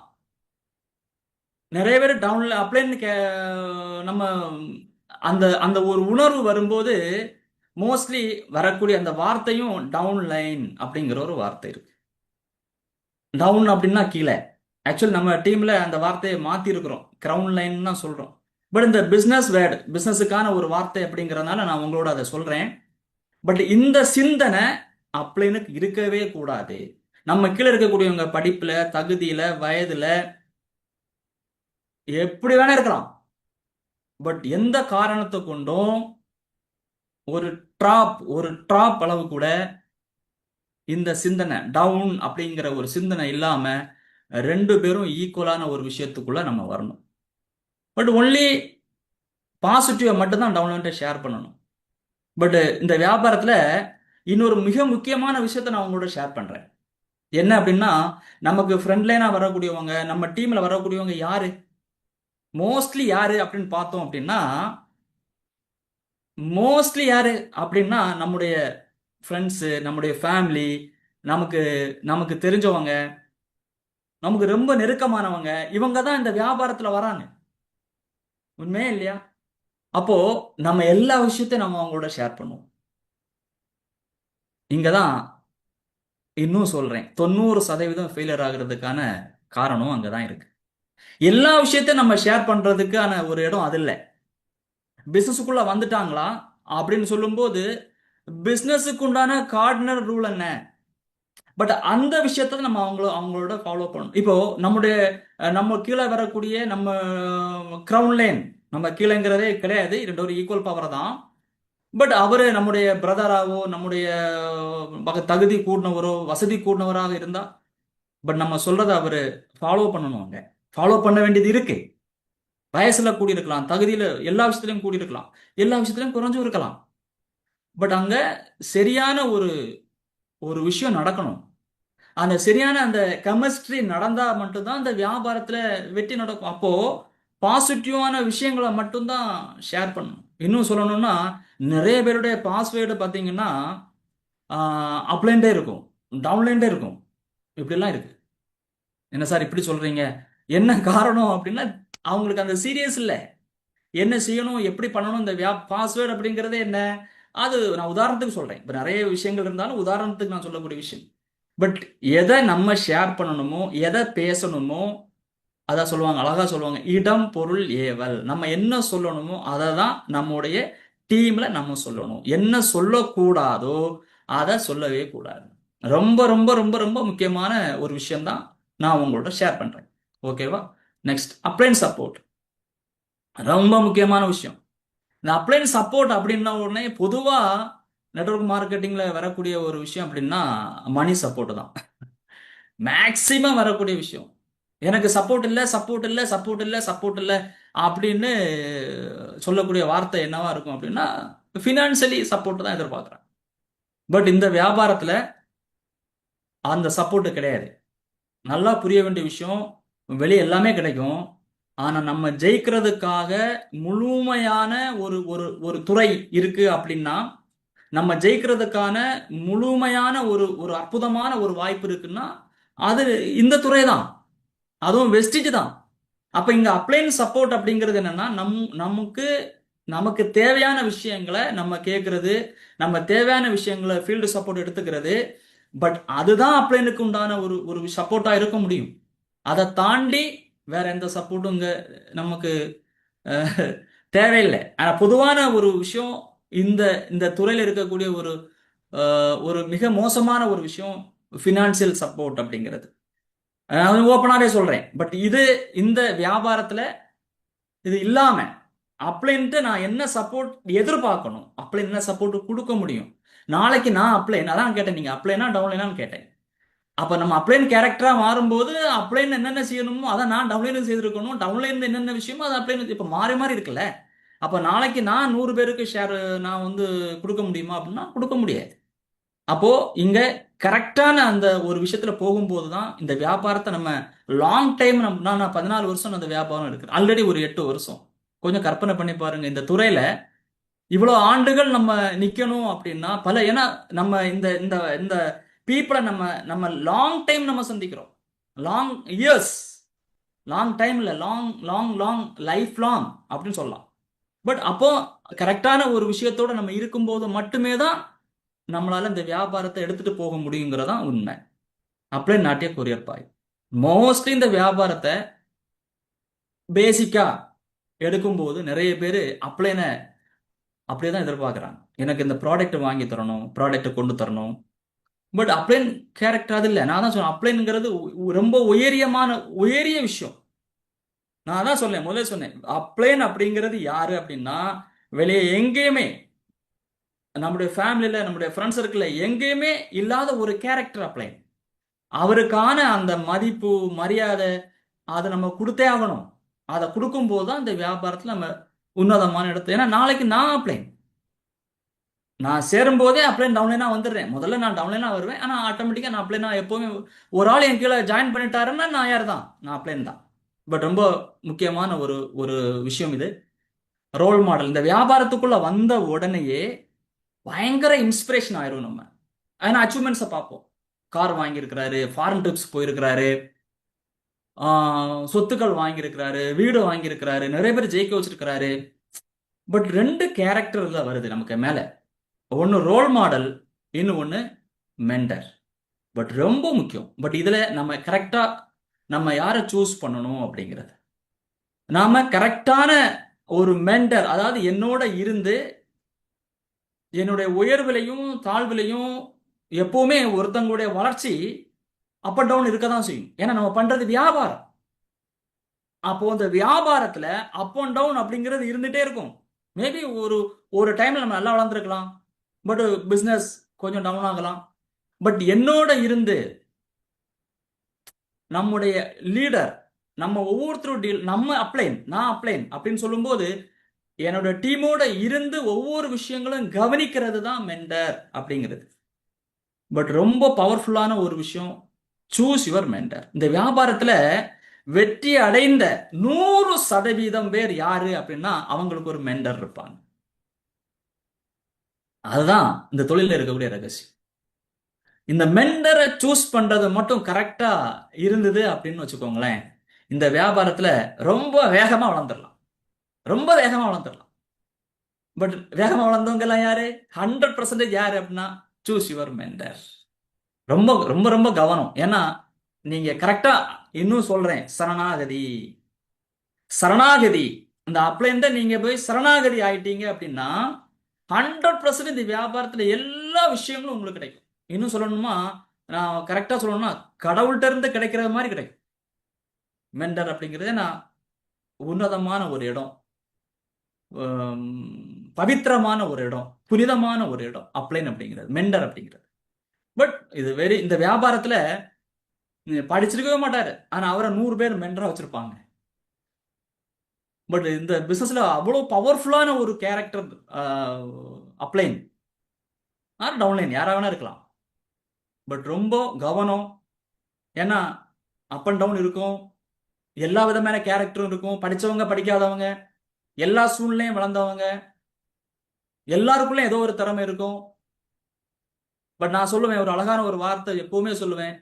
நிறைய பேர் டவுன்ல அப்ளைன் நம்ம அந்த அந்த ஒரு உணர்வு வரும்போது மோஸ்ட்லி வரக்கூடிய அந்த வார்த்தையும் டவுன்லைன் அப்படிங்கிற ஒரு வார்த்தை இருக்கு. டவுன் அப்படின்னா கீழே. ஆக்சுவலி நம்ம டீம்ல அந்த வார்த்தையை மாத்தி இருக்கிறோம், கிரவுண்ட் லைன் தான் சொல்றோம். பட் இந்த பிசினஸ் வேர்டு, பிசினஸுக்கான ஒரு வார்த்தை அப்படிங்கறதுனால நான் உங்களோட அதை சொல்றேன். பட் இந்த சிந்தனை அப்ளைனுக்கு இருக்கவே கூடாது. நம்ம கீழே இருக்கக்கூடியவங்க படிப்புல, தகுதியில, வயதுல எப்படி வேணா இருக்கலாம். பட் எந்த காரணத்தை கொண்டும் ஒரு டிராப் அளவு கூட இந்த சிந்தனை டவுன் அப்படிங்கிற ஒரு சிந்தனை இல்லாம ரெண்டு பேரும் ஈக்குவலான ஒரு விஷயத்துக்குள்ள நம்ம வரணும். பட் ஒன்லி பாசிட்டிவ் மட்டும்தான் டவுன்லைன்ட்ட ஷேர் பண்ணணும். பட் இந்த வியாபாரத்துல இன்னொரு மிக முக்கியமான விஷயத்த நான் உங்களோட ஷேர் பண்றேன். என்ன அப்படின்னா, நமக்கு ஃப்ரண்ட் லைனா வரக்கூடியவங்க, நம்ம டீம்ல வரக்கூடியவங்க யாரு, மோஸ்ட்லி யாரு அப்படின்னு பார்த்தோம் அப்படின்னா, நம்முடைய ஃப்ரெண்ட்ஸு, நம்முடைய ஃபேமிலி, நமக்கு நமக்கு தெரிஞ்சவங்க, நமக்கு ரொம்ப நெருக்கமானவங்க, இவங்க தான் இந்த வியாபாரத்துல வராங்க. உண்மையே இல்லையா? அப்போ நம்ம எல்லா விஷயத்தையும் நம்ம அவங்களோட ஷேர் பண்ணுவோம். இங்கதான் இன்னும் சொல்றேன், 90% ஃபெயிலியர் ஆகுறதுக்கான காரணம் அங்கதான் இருக்கு. எல்லா விஷயத்தையும் நம்ம ஷேர் பண்றதுக்கான ஒரு இடம் அது இல்லை. பிசினஸுக்குள்ள வந்துட்டாங்களா அப்படின்னு சொல்லும்போது பிசினஸுக்கு உண்டான கார்டினர் ரூல் என்ன, பட் அந்த விஷயத்த நம்ம அவங்களோட ஃபாலோ பண்ணணும். இப்போ நம்ம கீழே வரக்கூடிய நம்ம கிரவுண்ட் லைன், நம்ம கீழேங்கிறதே கிடையாது, ரெண்டு ஒரு ஈக்குவல் பவர் தான். பட் அவரு நம்முடைய பிரதராவோ, நம்முடைய தகுதி கூடினவரோ, வசதி கூடினவராக இருந்தா, பட் நம்ம சொல்றத அவரு ஃபாலோ பண்ணணும். அங்க ஃபாலோ பண்ண வேண்டியது இருக்கு. வயசுல கூடி இருக்கலாம், தகுதியில எல்லா விஷயத்திலையும் கூடி இருக்கலாம், எல்லா விஷயத்திலையும் குறைஞ்சும் இருக்கலாம். பட் அங்க சரியான ஒரு ஒரு விஷயம் நடக்கணும். அந்த சரியான அந்த கெமிஸ்ட்ரி நடந்தா மட்டும்தான் அந்த வியாபாரத்துல வெற்றி நடக்கும். அப்போ பாசிட்டிவான விஷயங்களை மட்டும்தான் ஷேர் பண்ணணும். இன்னும் சொல்லணும்னா, நிறைய பேருடைய பாஸ்வேர்டு பார்த்தீங்கன்னா அப்லைன்டே இருக்கும், டவுன்லைன்டே இருக்கும், இப்படிலாம் இருக்கு. என்ன சார் இப்படி சொல்றீங்க, என்ன காரணம் அப்படின்னா அவங்களுக்கு அந்த சீரியஸ் இல்லை. என்ன செய்யணும், எப்படி பண்ணணும், இந்த பாஸ்வேர்டு அப்படிங்கிறது என்ன, அது நான் உதாரணத்துக்கு சொல்றேன். இப்போ நிறைய விஷயங்கள் இருந்தாலும் உதாரணத்துக்கு நான் சொல்லக்கூடிய விஷயம். பட் எதை நம்ம ஷேர் பண்ணணுமோ, எதை பேசணுமோ, அதான் சொல்லுவாங்க, அழகா சொல்லுவாங்க, இடம் பொருள் ஏவல். நம்ம என்ன சொல்லணுமோ அதை தான் நம்முடைய டீம்ல நம்ம சொல்லணும். என்ன சொல்லக்கூடாதோ அதை சொல்லவே கூடாது. ரொம்ப ரொம்ப ரொம்ப ரொம்ப முக்கியமான ஒரு விஷயம் தான் நான் உங்களோட ஷேர் பண்றேன். ஓகேவா? Next, upline support. ரொம்ப முக்கியமான விஷயம். இந்த அப்ளைன் சப்போர்ட் அப்படின்னா உடனே பொதுவா நெட்வொர்க் மார்க்கெட்டிங்ல வரக்கூடிய ஒரு விஷயம் அப்படின்னா மணி சப்போர்ட் தான். மேக்சிமம் வரக்கூடிய விஷயம். எனக்கு சப்போர்ட் இல்லை, சப்போர்ட் இல்லை, சப்போர்ட் இல்லை, சப்போர்ட் இல்லை அப்படின்னு சொல்லக்கூடிய வார்த்தை என்னவா இருக்கும் அப்படின்னா ஃபினான்சியலி சப்போர்ட் தான் எதிர்பார்க்குறேன். பட் இந்த வியாபாரத்துல அந்த சப்போர்ட் கிடையாது. நல்லா புரிய வேண்டிய விஷயம், வெளியே எல்லாமே கிடைக்கும். ஆனா நம்ம ஜெயிக்கிறதுக்காக முழுமையான ஒரு ஒரு ஒரு துறை இருக்கு அப்படின்னா, நம்ம ஜெயிக்கிறதுக்கான முழுமையான ஒரு ஒரு அற்புதமான ஒரு வாய்ப்பு இருக்குன்னா அது இந்த துறை தான். அதுவும் வெஸ்டிஜ் தான். அப்ப இங்க அப்ளைன் சப்போர்ட் அப்படிங்கிறது என்னன்னா, நமக்கு நமக்கு தேவையான விஷயங்களை நம்ம கேட்கறது, நம்ம தேவையான விஷயங்களை ஃபீல்டு சப்போர்ட் எடுத்துக்கிறது. பட் அதுதான் அப்ளைனுக்கு உண்டான ஒரு ஒரு சப்போர்ட்டா இருக்க முடியும். அதை தாண்டி வேற எந்த சப்போர்ட்டும் இங்க நமக்கு அஹ், தேவையில்லை. ஆனா பொதுவான ஒரு விஷயம், இந்த இந்த துறையில இருக்கக்கூடிய ஒரு ஒரு மிக மோசமான ஒரு விஷயம் ஃபினான்சியல் சப்போர்ட் அப்படிங்கிறது. நான் ஓப்பனாவே சொல்றேன். பட் இது இந்த வியாபாரத்துல இது இல்லாம அப்ளைன்ட்டு நான் என்ன சப்போர்ட் எதிர்பார்க்கணும், அப்ளைன் என்ன சப்போர்ட் கொடுக்க முடியும். நாளைக்கு நான் அப்ளைன் அதான் கேட்டேன், நீங்க அப்ளைனா டவுன்லைனான்னு கேட்டேன். அப்ப நம்ம அப்ளைன் கேரக்டரா மாறும்போது அப்ளைன் என்னென்ன செய்யணுமோ அதை நான் டவுன்லைன் செய்திருக்கணும், டவுன்லைன் என்னென்ன விஷயமோ அதை அப்ளைன் இப்ப மாறி மாறி இருக்குல்ல. அப்ப நாளைக்கு நான் 100 பேருக்கு ஷேர் நான் வந்து கொடுக்க முடியுமா அப்படின்னா கொடுக்க முடியாது. அப்போ இங்க கரெக்டான அந்த ஒரு விஷயத்துல போகும்போது தான் இந்த வியாபாரத்தை நம்ம லாங் டைம் நான் 14 வருஷம் அந்த வியாபாரம் இருக்கு, ஆல்ரெடி ஒரு 8 வருஷம். கொஞ்சம் கற்பனை பண்ணி பாருங்க, இந்த துறையில இவ்வளவு ஆண்டுகள் நம்ம நிக்கணும் அப்படின்னா பல, ஏன்னா நம்ம இந்த இந்த இந்த பீப்புளை நம்ம நம்ம லாங் டைம் நம்ம சந்திக்கிறோம். லாங் இயர்ஸ், லாங் டைம் இல்ல, long long long life long அப்படின்னு சொல்லலாம். பட் அப்போ கரெக்டான ஒரு விஷயத்தோட நம்ம இருக்கும்போது மட்டுமே தான் நம்மளால இந்த வியாபாரத்தை எடுத்துட்டு போக முடியுங்கிறதா உண்மை. அப்ளை நாட்டிய கொரியர் பாய் மோஸ்ட்லி இந்த வியாபாரத்தை பேசிக்கா எடுக்கும்போது நிறைய பேர் அப்ளைனை அப்படியே தான் எதிர்பார்க்குறாங்க. எனக்கு இந்த ப்ராடக்ட் வாங்கி தரணும், ப்ராடக்ட்டை கொண்டு தரணும். பட் அப்ளைன் கேரக்டர் அது இல்லை. நான் தான் சொன்னேன், அப்ளைனுங்கிறது ரொம்ப உயரிய விஷயம். நான் தான் சொன்னேன், முதல்ல சொன்னேன், அப்ளைன் அப்படிங்கிறது யாரு அப்படின்னா வெளியே எங்கேயுமே நம்முடைய ஃபேமிலியில நம்முடைய ஃப்ரெண்ட்ஸ் சர்க்கிள்ல எங்கேயுமே இல்லாத ஒரு கேரக்டர் அப்ளைன். அவருக்கான அந்த மதிப்பு மரியாதை அதை நம்ம கொடுத்தே ஆகணும். அதை கொடுக்கும்போது தான் இந்த வியாபாரத்தில் நம்ம உன்னதமான இடத்து. ஏன்னா நாளைக்கு நான் அப்ளைன், நான் சேரும் போதே அப்ளைன் டவுன்லைனா வந்துடுறேன். முதல்ல நான் டவுன்லைனா வருவேன், ஆனால் ஆட்டோமேட்டிக்காக நான் அப்ளைனா எப்போவுமே ஒரு ஆள் என் கீழே ஜாயின் பண்ணிட்டாருன்னா நான் யார் தான், நான் அப்ளைன் தான். பட் ரொம்ப முக்கியமான ஒரு ஒரு விஷயம் இது, ரோல் மாடல். இந்த வியாபாரத்துக்குள்ள வந்த உடனேயே பயங்கர இன்ஸ்பிரேஷன் ஆயிரும் நம்ம. ஏன்னா அச்சீவ்மெண்ட்ஸை பார்ப்போம். கார் வாங்கியிருக்கிறாரு, ஃபாரின் ட்ரிப்ஸ் போயிருக்கிறாரு, சொத்துக்கள் வாங்கியிருக்கிறாரு, வீடு வாங்கியிருக்கிறாரு, நிறைய பேர் ஜெயிக்க வச்சிருக்கிறாரு. பட் 2 கேரக்டர்ல வருது நமக்கு மேல. ஒன்று ரோல் மாடல், இன்னும் ஒன்று மென்டர். பட் ரொம்ப முக்கியம். பட் இதுல நம்ம கரெக்டா நம்ம யாரை சூஸ் பண்ணணும் அப்படிங்கிறது, நாம கரெக்டான ஒரு மென்டர், அதாவது என்னோட இருந்து என்னுடைய உயர்விலையும் தாழ்விலையும் எப்பவுமே ஒருத்தங்களுடைய வளர்ச்சி அப் அண்ட் டவுன் இருக்க தான் செய்யும். ஏன்னா நம்ம பண்றது வியாபாரம். அப்போ அந்த வியாபாரத்துல அப் அண்ட் டவுன் அப்படிங்கிறது இருந்துட்டே இருக்கும். மேபி ஒரு ஒரு டைம்ல நம்ம நல்லா வளர்ந்துருக்கலாம், பட் பிசினஸ் கொஞ்சம் டவுன் ஆகலாம். பட் என்னோட இருந்து நம்முடைய லீடர், நம்ம ஒவ்வொருத்தரும் டீல், நம்ம அப்ளைன், நான் அப்ளைன் அப்படின்னு சொல்லும்போது என்னோட டீமோட இருந்து ஒவ்வொரு விஷயங்களும் கவனிக்கிறது தான் மென்டர் அப்படிங்கிறது. பட் ரொம்ப பவர்ஃபுல்லான ஒரு விஷயம், சூஸ் யுவர் மென்டர். இந்த வியாபாரத்துல வெற்றி அடைந்த 100% பேர் யாரு அப்படின்னா அவங்களுக்கு ஒரு மென்டர் இருப்பாங்க. அதுதான் இந்த தொழில இருக்கக்கூடிய ரகசியம். இந்த மென்டரை சூஸ் பண்றது மட்டும் கரெக்டா இருந்தது அப்படின்னு வச்சுக்கோங்களேன், இந்த வியாபாரத்துல ரொம்ப வேகமா வளர்ந்துடலாம். ரொம்ப வேகமா வளர்ந்துடலாம். பட் வேகமா வளர்ந்தவங்க எல்லாம் யாரு? 100% யாரு அப்படின்னா சூஸ் யுவர் மென்டர். ரொம்ப ரொம்ப ரொம்ப கவனம். ஏன்னா நீங்க கரெக்டா, இன்னும் சொல்றேன், சரணாகதி. சரணாகதி. இந்த அப்ளைன்ட நீங்க போய் சரணாகதி ஆயிட்டீங்க அப்படின்னா 100% இந்த வியாபாரத்துல எல்லா விஷயங்களும் உங்களுக்கு கிடைக்கும். இன்னும் சொல்லணுமா, நான் கரெக்டா சொல்லணும்னா கடவுள்கிட்ட இருந்து கிடைக்கிற மாதிரி கிடைக்கும். மென்டர் அப்படிங்கிறது நான் உன்னதமான ஒரு இடம், பவித்திரமான ஒரு இடம், புனிதமான ஒரு இடம் அப்ளைன் அப்படிங்கிறது, மென்டர் அப்படிங்கிறது. பட் இது இந்த வியாபாரத்துல படிச்சிருக்கவே மாட்டாரு, ஆனா அவரை 100 பேர் மென்டரா வச்சிருப்பாங்க. பட் இந்த பிசினஸ்ல அவ்வளவு பவர்ஃபுல்லான ஒரு கேரக்டர் அப்ளைன் ஆர் டவுன்லைன் யாரா வேணா இருக்கலாம். பட் ரொம்ப கவனம். ஏன்னா அப் அண்ட் டவுன் இருக்கும், எல்லா விதமான கேரக்டரும் இருக்கும், படிச்சவங்க படிக்காதவங்க, எல்லா சூழ்நிலையும் வளர்ந்தவங்க, எல்லாருக்குள்ளயும் ஏதோ ஒரு திறமை இருக்கும். பட் நான் சொல்லுவேன், ஒரு அழகான ஒரு வார்த்தை எப்பவுமே சொல்லுவேன்,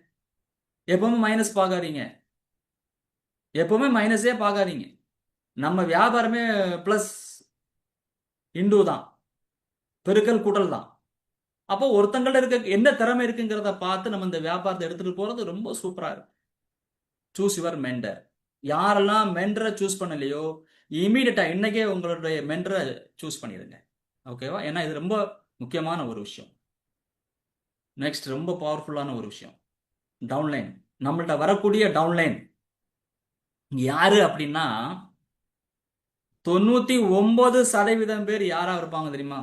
எப்பவுமே மைனஸ் பார்க்காதீங்க, எப்பவுமே மைனஸே பார்க்காதீங்க. நம்ம வியாபாரமே பிளஸ் இன்டு தான், பெருக்கல் கூட்டல் தான். அப்போ ஒருத்தங்கள்ட்ட இருக்க என்ன திறமை இருக்குங்கிறத பார்த்து நம்ம இந்த வியாபாரத்தை எடுத்துட்டு போறது ரொம்ப சூப்பரா இருக்கும். Choose your mentor. யாரெல்லாம் மென்டரை சூஸ் பண்ணலையோ இமீடியட்டா இன்னைக்கே உங்களுடைய மென்டரை சூஸ் பண்ணிடுங்க. ஓகேவா? ஏன்னா இது ரொம்ப முக்கியமான ஒரு விஷயம். நெக்ஸ்ட் ரொம்ப பவர்ஃபுல்லான ஒரு விஷயம், டவுன்லைன். நம்மள்ட்ட வரக்கூடிய டவுன்லைன் யாரு அப்படின்னா 99% பேர் யாரா இருப்பாங்க தெரியுமா?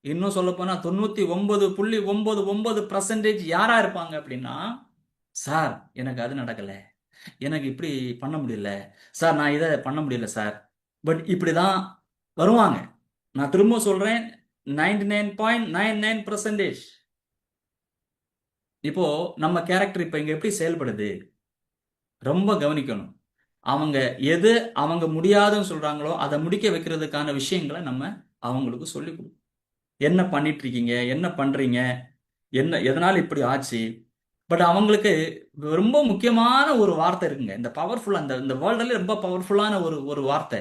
இன்னும் சொல்ல போனா 99.99% யாரா இருப்பாங்க அப்படின்னா, சார் எனக்கு அது நடக்கல, எனக்கு இப்படி பண்ண முடியல சார், நான் இதை பண்ண முடியல சார். பட் இப்படிதான் வருவாங்க. நான் திரும்ப சொல்றேன், 99.99%. இப்போ நம்ம கேரக்டர் இப்ப இங்க எப்படி செயல்படுது ரொம்ப கவனிக்கணும். அவங்க எது அவங்க முடியாதுன்னு சொல்றாங்களோ அதை முடிக்க வைக்கிறதுக்கான விஷயங்களை நம்ம அவங்களுக்கு சொல்லி கொடுக்கணும். என்ன பண்ணிட்டு இருக்கீங்க, என்ன பண்றீங்க, என்ன எதனால இப்படி ஆச்சு. பட் அவங்களுக்கு ரொம்ப முக்கியமான ஒரு வார்த்தை இருக்குங்க, இந்த பவர்ஃபுல்லா, இந்த வேர்ல்டுல ரொம்ப பவர்ஃபுல்லான ஒரு ஒரு வார்த்தை,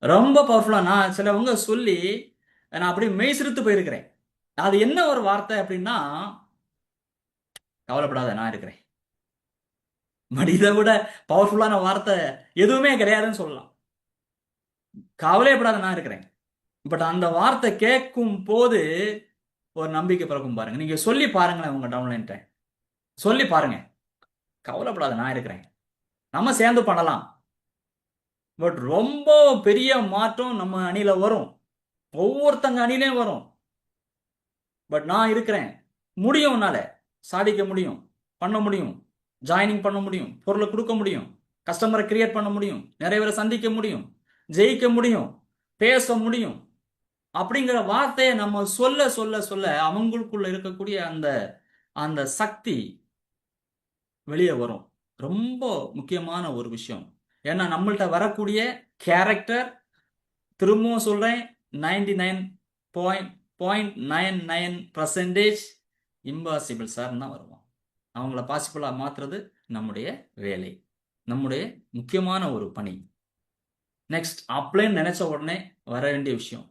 ரொம்ப பவர்ஃபுல்லா. நான் சிலவங்க சொல்லி நான் அப்படியே மெய்சிறுத்து போயிருக்கிறேன். அது என்ன ஒரு வார்த்தை அப்படின்னா, கவலைப்படாத நான் இருக்கிறேன். பட் இதை விட பவர்ஃபுல்லான வார்த்தை எதுவுமே கிடையாதுன்னு சொல்லலாம். கவலைப்படாத நான் இருக்கிறேன். பட் அந்த வார்த்தை கேட்கும் போது ஒரு நம்பிக்கை பிறக்கும் பாருங்க. நீங்க சொல்லி பாருங்களேன், உங்க டவுன்லைன்ட்ட சொல்லி பாருங்க, கவலைப்படாத நான் இருக்கிறேன், நம்ம சேர்ந்து பண்ணலாம். பட் ரொம்ப பெரிய மாற்றம் நம்ம அணியில வரும், ஒவ்வொருத்தங்க அணிலையும் வரும். பட் நான் இருக்கிறேன், முடியும், உன்னால சாதிக்க முடியும், பண்ண முடியும், ஜாயினிங் பண்ண முடியும், பொருளை கொடுக்க முடியும், கஸ்டமரை கிரியேட் பண்ண முடியும், நிறைய பேரை சந்திக்க முடியும், ஜெயிக்க முடியும், பேச முடியும் அப்படிங்கிற வார்த்தையை நம்ம சொல்ல சொல்ல சொல்ல அவங்களுக்குள்ள இருக்கக்கூடிய அந்த அந்த சக்தி வெளியே வரும். ரொம்ப முக்கியமான ஒரு விஷயம். ஏன்னா நம்மள்ட்ட வரக்கூடிய கேரக்டர், திரும்பவும் சொல்றேன், 99.99% இம்பாசிபிள் சார் தான் வருவோம். அவங்கள பாசிபிளா மாத்துறது நம்முடைய வேலை, நம்முடைய முக்கியமான ஒரு பணி. நெக்ஸ்ட், அப்ளைன்னு நினைச்ச உடனே வர வேண்டிய விஷயம்,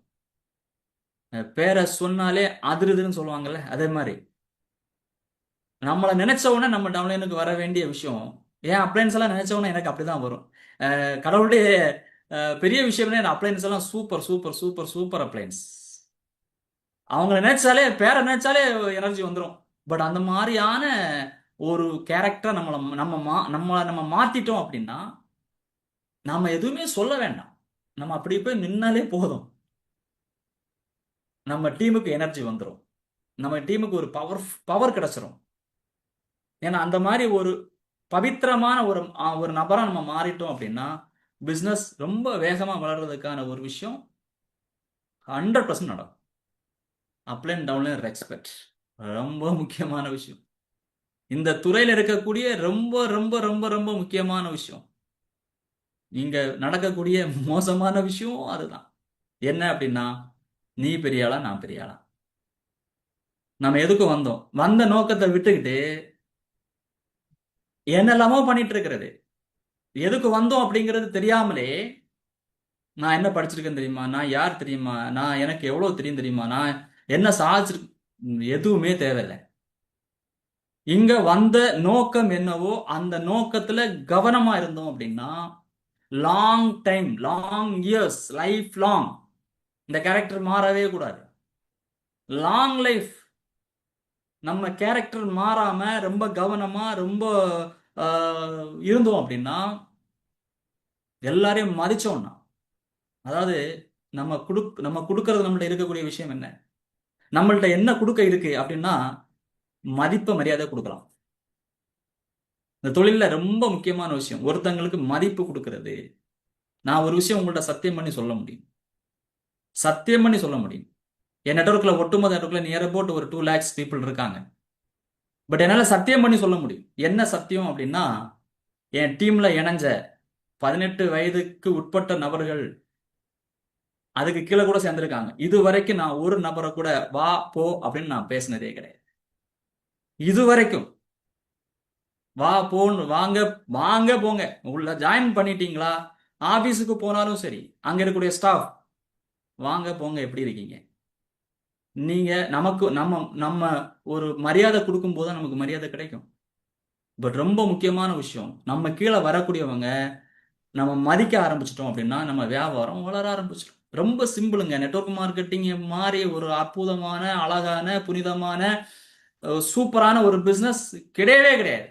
பேரை சொன்னாலே அதிருதுன்னு சொல்லுவாங்கல்ல, அதே மாதிரி நம்மளை நினைச்ச உடனே நம்ம டவுன்லைனுக்கு வர வேண்டிய விஷயம். ஏன் அப்ளைன்ஸ் எல்லாம் நினைச்ச உடனே எனக்கு அப்படிதான் வரும். கடவுளுடைய பெரிய விஷயம்னா அப்ளைன்ஸ் எல்லாம் super super super super appliance. அவங்கள நினைச்சாலே, பேரை நினைச்சாலே எனர்ஜி வந்துடும். பட் அந்த மாதிரியான ஒரு கேரக்டரை நம்ம மாத்திட்டோம் அப்படின்னா நாம எதுவுமே சொல்ல வேண்டாம், நம்ம அப்படி போய் நின்னாலே போதும், நம்ம டீமுக்கு எனர்ஜி வந்துடும், நம்ம டீமுக்கு ஒரு பவர் கிடைச்சிரும். ஏன்னா அந்த மாதிரி ஒரு பவித்திரமான ஒரு நபரா நம்ம மாறிட்டோம் அப்படின்னா பிசினஸ் ரொம்ப வேகமா வளர்றதுக்கான ஒரு விஷயம் 100% நடக்கும். அப்லைன் டவுன்லைன் ரெஸ்பெக்ட் ரொம்ப முக்கியமான விஷயம். இந்த துறையில இருக்கக்கூடிய ரொம்ப ரொம்ப ரொம்ப ரொம்ப முக்கியமான விஷயம். இங்க நடக்கக்கூடிய மோசமான விஷயம் அதுதான். என்ன அப்படின்னா, நீ பெரிய ஆளா நான் பெரிய ஆளா, நம்ம எதுக்கு வந்தோம், வந்த நோக்கத்தை விட்டுக்கிட்டு என்னெல்லாமோ பண்ணிட்டு இருக்கிறது, எதுக்கு வந்தோம் அப்படிங்கிறது தெரியாமலே நான் என்ன படிச்சிருக்கேன் தெரியுமா, நான் யார் தெரியுமா, நான் எனக்கு எவ்வளவு தெரியும் தெரியுமா, நான் என்ன சாதிச்சிருக்கேன், எதுவுமே தேவையில்லை. இங்க வந்த நோக்கம் என்னவோ அந்த நோக்கத்துல கவனமா இருந்தோம் அப்படின்னா long time, long years, life long இந்த கேரக்டர் மாறவே கூடாது. லாங் லைஃப் நம்ம கேரக்டர் மாறாம ரொம்ப கவனமா ரொம்ப இருந்தோம் அப்படின்னா, எல்லாரையும் மதிச்சோம்னா, அதாவது நம்ம கொடுக்கறது நம்மள்ட்ட இருக்கக்கூடிய விஷயம் என்ன, நம்மள்ட்ட என்ன கொடுக்க இருக்கு அப்படின்னா மதிப்பு மரியாதை கொடுக்கலாம். இந்த தொழில்ல ரொம்ப முக்கியமான விஷயம் ஒருத்தங்களுக்கு மதிப்பு கொடுக்கறது. நான் ஒரு விஷயம் உங்கள்ட்ட சத்தியம் பண்ணி சொல்ல முடியும், சத்தியம் பண்ணி சொல்ல முடியும். என் நெட்ஒர்க்ல ஒட்டுமொத்த நெட்ஒர்க்ல நியர் அபவுட் ஒரு 2 lakhs பீப்புள் இருக்காங்க. பட் என்னால சத்தியம் பண்ணி சொல்ல முடியும். என்ன சத்தியம் அப்படின்னா, என் டீம்ல இணைஞ்ச 18 வயதுக்கு உட்பட்ட நபர்கள் அதுக்கு கீழே கூட சேர்ந்திருக்காங்க. இது வரைக்கும் நான் ஒரு நபரை கூட வா போ அப்படின்னு நான் பேசினதே கிடையாது. இது வரைக்கும் வா போன்னு, வாங்க வாங்க போங்க, உள்ள ஜாயின் பண்ணிட்டீங்களா, ஆபீஸுக்கு போனாலும் சரி அங்க இருக்கக்கூடிய ஸ்டாஃப் வாங்க போங்க எப்படி இருக்கீங்க, நீங்க நமக்கு நம்ம நம்ம ஒரு மரியாதை கொடுக்கும் போது நமக்கு மரியாதை கிடைக்கும். பட் ரொம்ப முக்கியமான விஷயம், நம்ம கீழே வரக்கூடியவங்க நம்ம மதிக்க ஆரம்பிச்சிட்டோம் அப்படின்னா நம்ம வியாபாரம் வளர ஆரம்பிச்சிடும். ரொம்ப சிம்பிளுங்க. நெட்வொர்க் மார்க்கெட்டிங் மாதிரி ஒரு அற்புதமான அழகான புனிதமான சூப்பரான ஒரு பிசினஸ் கிடையவே கிடையாது.